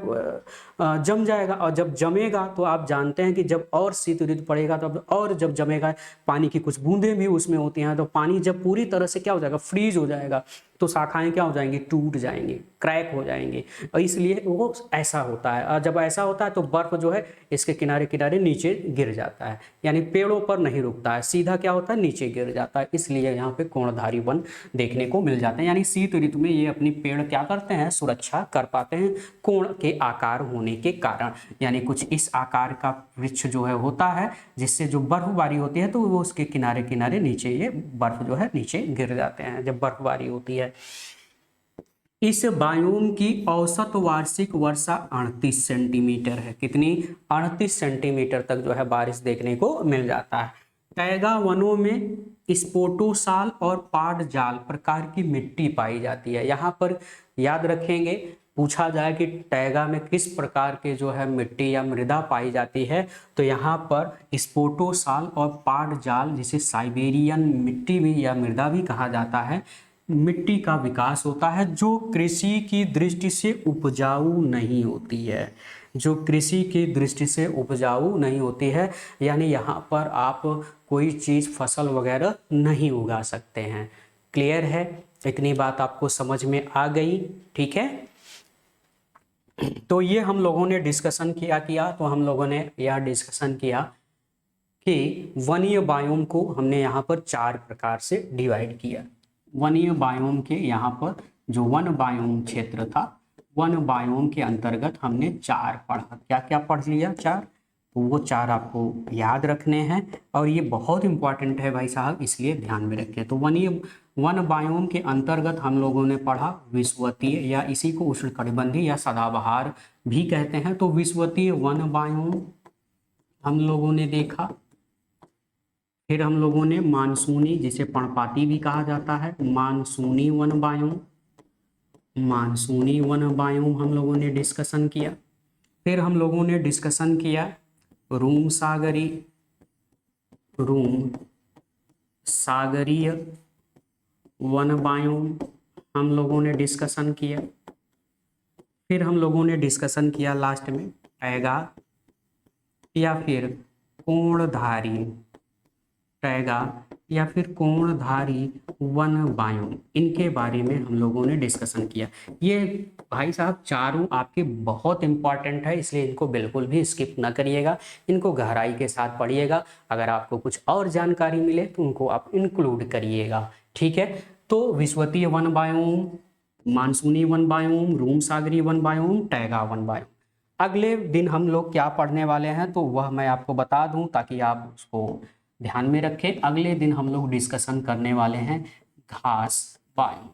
जम जाएगा, और जब जमेगा तो आप जानते हैं कि जब और शीत ऋतु पड़ेगा तो और जब जमेगा, पानी की कुछ बूंदें भी उसमें होती हैं, तो पानी जब पूरी तरह से क्या हो जाएगा, फ्रीज हो जाएगा, तो शाखाएं क्या हो जाएंगी, टूट जाएंगी, क्रैक हो जाएंगी, और इसलिए वो ऐसा होता है। और जब ऐसा होता है तो बर्फ जो है इसके किनारे किनारे नीचे गिर जाता है, यानी पेड़ों पर नहीं रुकता है, सीधा क्या होता है, नीचे गिर जाता है। इसलिए यहाँ पे कोणधारी वन देखने को मिल जाते हैं, यानी शीत ऋतु में ये अपनी पेड़ क्या करते हैं, सुरक्षा कर पाते हैं कोण के आकार होने के कारण। यानी कुछ इस आकार का वृक्ष जो है होता है, जिससे जो बर्फबारी होती है तो वो उसके किनारे किनारे नीचे ये बर्फ जो है नीचे गिर जाते हैं जब बर्फबारी होती है। इस बायोम की औसत वार्षिक वर्षा 38 सेंटीमीटर है। कितनी? 38 सेंटीमीटर तक जो है बारिश देखने को मिल जाता है। टैगा वनों में स्पोटोसाल और पाटजाल प्रकार की मिट्टी पाई जाती है। यहाँ पर याद रखेंगे, पूछा जाए कि टैगा में किस प्रकार के जो है मिट्टी या मृदा पाई जाती है, तो यहाँ पर स्पोटोसाल और पाटजाल, जिसे साइबेरियन मिट्टी भी या मृदा भी कहा जाता है, मिट्टी का विकास होता है जो कृषि की दृष्टि से उपजाऊ नहीं होती है। जो कृषि की दृष्टि से उपजाऊ नहीं होती है, यानी यहाँ पर आप कोई चीज़ फसल वगैरह नहीं उगा सकते हैं। क्लियर है? इतनी बात आपको समझ में आ गई? ठीक है, तो ये हम लोगों ने डिस्कशन किया तो हम लोगों ने यह डिस्कशन किया कि वनीय बायोम को हमने यहाँ पर 4 प्रकार से डिवाइड किया। वनीय बायोम के यहाँ पर जो वन बायोम क्षेत्र था, वन बायोम के अंतर्गत हमने 4 पढ़ा। क्या क्या पढ़ लिया? 4। तो वो 4 आपको याद रखने हैं और ये बहुत इंपॉर्टेंट है भाई साहब, इसलिए ध्यान में रखें। तो वन बायोम के अंतर्गत हम लोगों ने पढ़ा विषुवतीय, या इसी को उष्णकटिबंधीय या सदाबहार भी कहते हैं। तो विषुवतीय वन बायोम हम लोगों ने देखा। फिर हम लोगों ने मानसूनी, जिसे पर्णपाती भी कहा जाता है, मानसूनी वन बायोम, मानसूनी वन बायोम हम लोगों ने डिस्कशन किया। फिर हम लोगों ने डिस्कशन किया रूम सागरीय वन बायोम हम लोगों ने डिस्कशन किया। फिर हम लोगों ने डिस्कशन किया लास्ट में टैगा या फिर कोणधारी, टैगा या फिर कोणधारी वन बायोम, इनके बारे में हम लोगों ने डिस्कशन किया। ये भाई साहब चारों आपके बहुत इंपॉर्टेंट है, इसलिए इनको बिल्कुल भी स्किप ना करिएगा, इनको गहराई के साथ पढ़िएगा। अगर आपको कुछ और जानकारी मिले तो उनको आप इंक्लूड करिएगा। ठीक है, तो विषुवतीय वन बायोम, मानसूनी वन बायोम, रूम सागरीय one biome, taiga one biome. अगले दिन हम लोग क्या पढ़ने वाले हैं तो वह मैं आपको बता दूं ताकि आप उसको ध्यान में रखें। अगले दिन हम लोग डिस्कशन करने वाले हैं घास बायोम।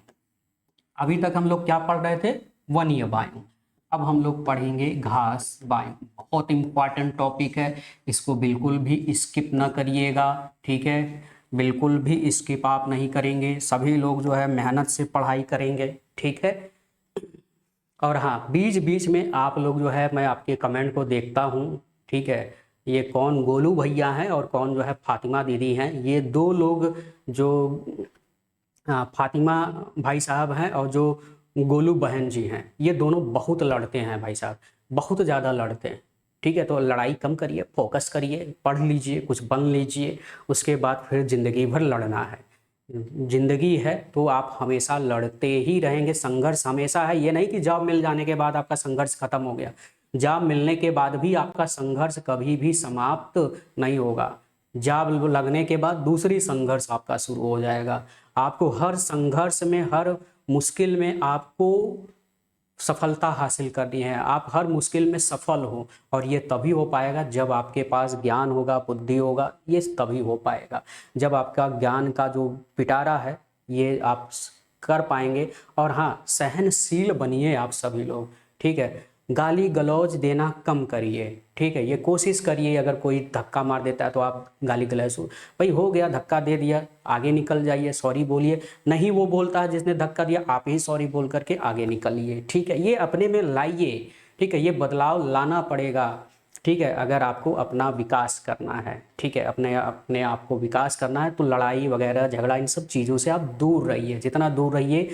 अभी तक हम लोग क्या पढ़ रहे थे? वनीय बायोम। अब हम लोग पढ़ेंगे घास बायोम। बहुत इंपॉर्टेंट टॉपिक है, इसको बिल्कुल भी स्किप ना करिएगा। ठीक है, बिल्कुल भी स्किप आप नहीं करेंगे, सभी लोग जो है मेहनत से पढ़ाई करेंगे। ठीक है, और हाँ, बीच बीच में आप लोग जो है, मैं आपके कमेंट को देखता हूँ। ठीक है, ये कौन गोलू भैया हैं और कौन जो है फातिमा दीदी हैं, ये 2 लोग जो फातिमा भाई साहब हैं और जो गोलू बहन जी हैं, ये दोनों बहुत लड़ते हैं भाई साहब, बहुत ज़्यादा लड़ते हैं। ठीक है, तो लड़ाई कम करिए, फोकस करिए, पढ़ लीजिए, कुछ बन लीजिए, उसके बाद फिर ज़िंदगी भर लड़ना है। जिंदगी है तो आप हमेशा लड़ते ही रहेंगे, संघर्ष हमेशा है। ये नहीं कि जॉब मिल जाने के बाद आपका संघर्ष खत्म हो गया, जॉब मिलने के बाद भी आपका संघर्ष कभी भी समाप्त नहीं होगा। जॉब लगने के बाद दूसरी संघर्ष आपका शुरू हो जाएगा। आपको हर संघर्ष में, हर मुश्किल में आपको सफलता हासिल करनी है। आप हर मुश्किल में सफल हो, और ये तभी हो पाएगा जब आपके पास ज्ञान होगा, बुद्धि होगा, ये तभी हो पाएगा जब आपका ज्ञान का जो पिटारा है ये आप कर पाएंगे। और हाँ, सहनशील बनिए आप सभी लोग। ठीक है, गाली गलौज देना कम करिए। ठीक है, ये कोशिश करिए, अगर कोई धक्का मार देता है तो आप गाली गलौज, भाई हो गया, धक्का दे दिया, आगे निकल जाइए, सॉरी बोलिए। नहीं वो बोलता है जिसने धक्का दिया, आप ही सॉरी बोल करके आगे निकलिए। ठीक है, ये अपने में लाइए। ठीक है, ये बदलाव लाना पड़ेगा। ठीक है, अगर आपको अपना विकास करना है, ठीक है, अपने आप को विकास करना है, तो लड़ाई वगैरह, झगड़ा, इन सब चीज़ों से आप दूर रहिए, जितना दूर रहिए।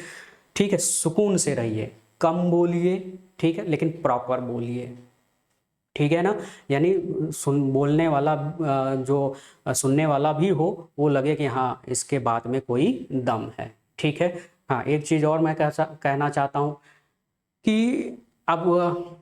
ठीक है, सुकून से रहिए, कम बोलिए। ठीक है, लेकिन प्रॉपर बोलिए। ठीक है ना, यानी बोलने वाला जो सुनने वाला भी हो, वो लगे कि हाँ इसके बात में कोई दम है। ठीक है, हाँ, एक चीज़ और मैं कहना चाहता हूँ कि अब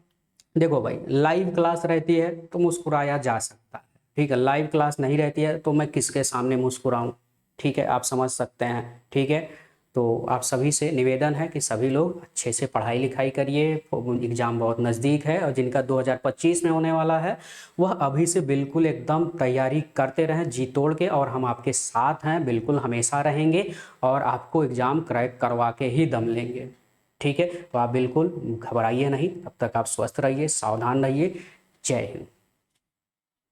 देखो भाई, लाइव क्लास रहती है तो मुस्कुराया जा सकता है। ठीक है, लाइव क्लास नहीं रहती है तो मैं किसके सामने मुस्कुराऊं? ठीक है, आप समझ सकते हैं। ठीक है, तो आप सभी से निवेदन है कि सभी लोग अच्छे से पढ़ाई लिखाई करिए। एग्ज़ाम बहुत नज़दीक है, और जिनका 2025 में होने वाला है वह अभी से बिल्कुल एकदम तैयारी करते रहें जी तोड़ के, और हम आपके साथ हैं, बिल्कुल हमेशा रहेंगे और आपको एग्ज़ाम क्रैक करवा के ही दम लेंगे। ठीक है, तो आप बिल्कुल घबराइए नहीं, तब तक आप स्वस्थ रहिए, सावधान रहिए। जय हिंद।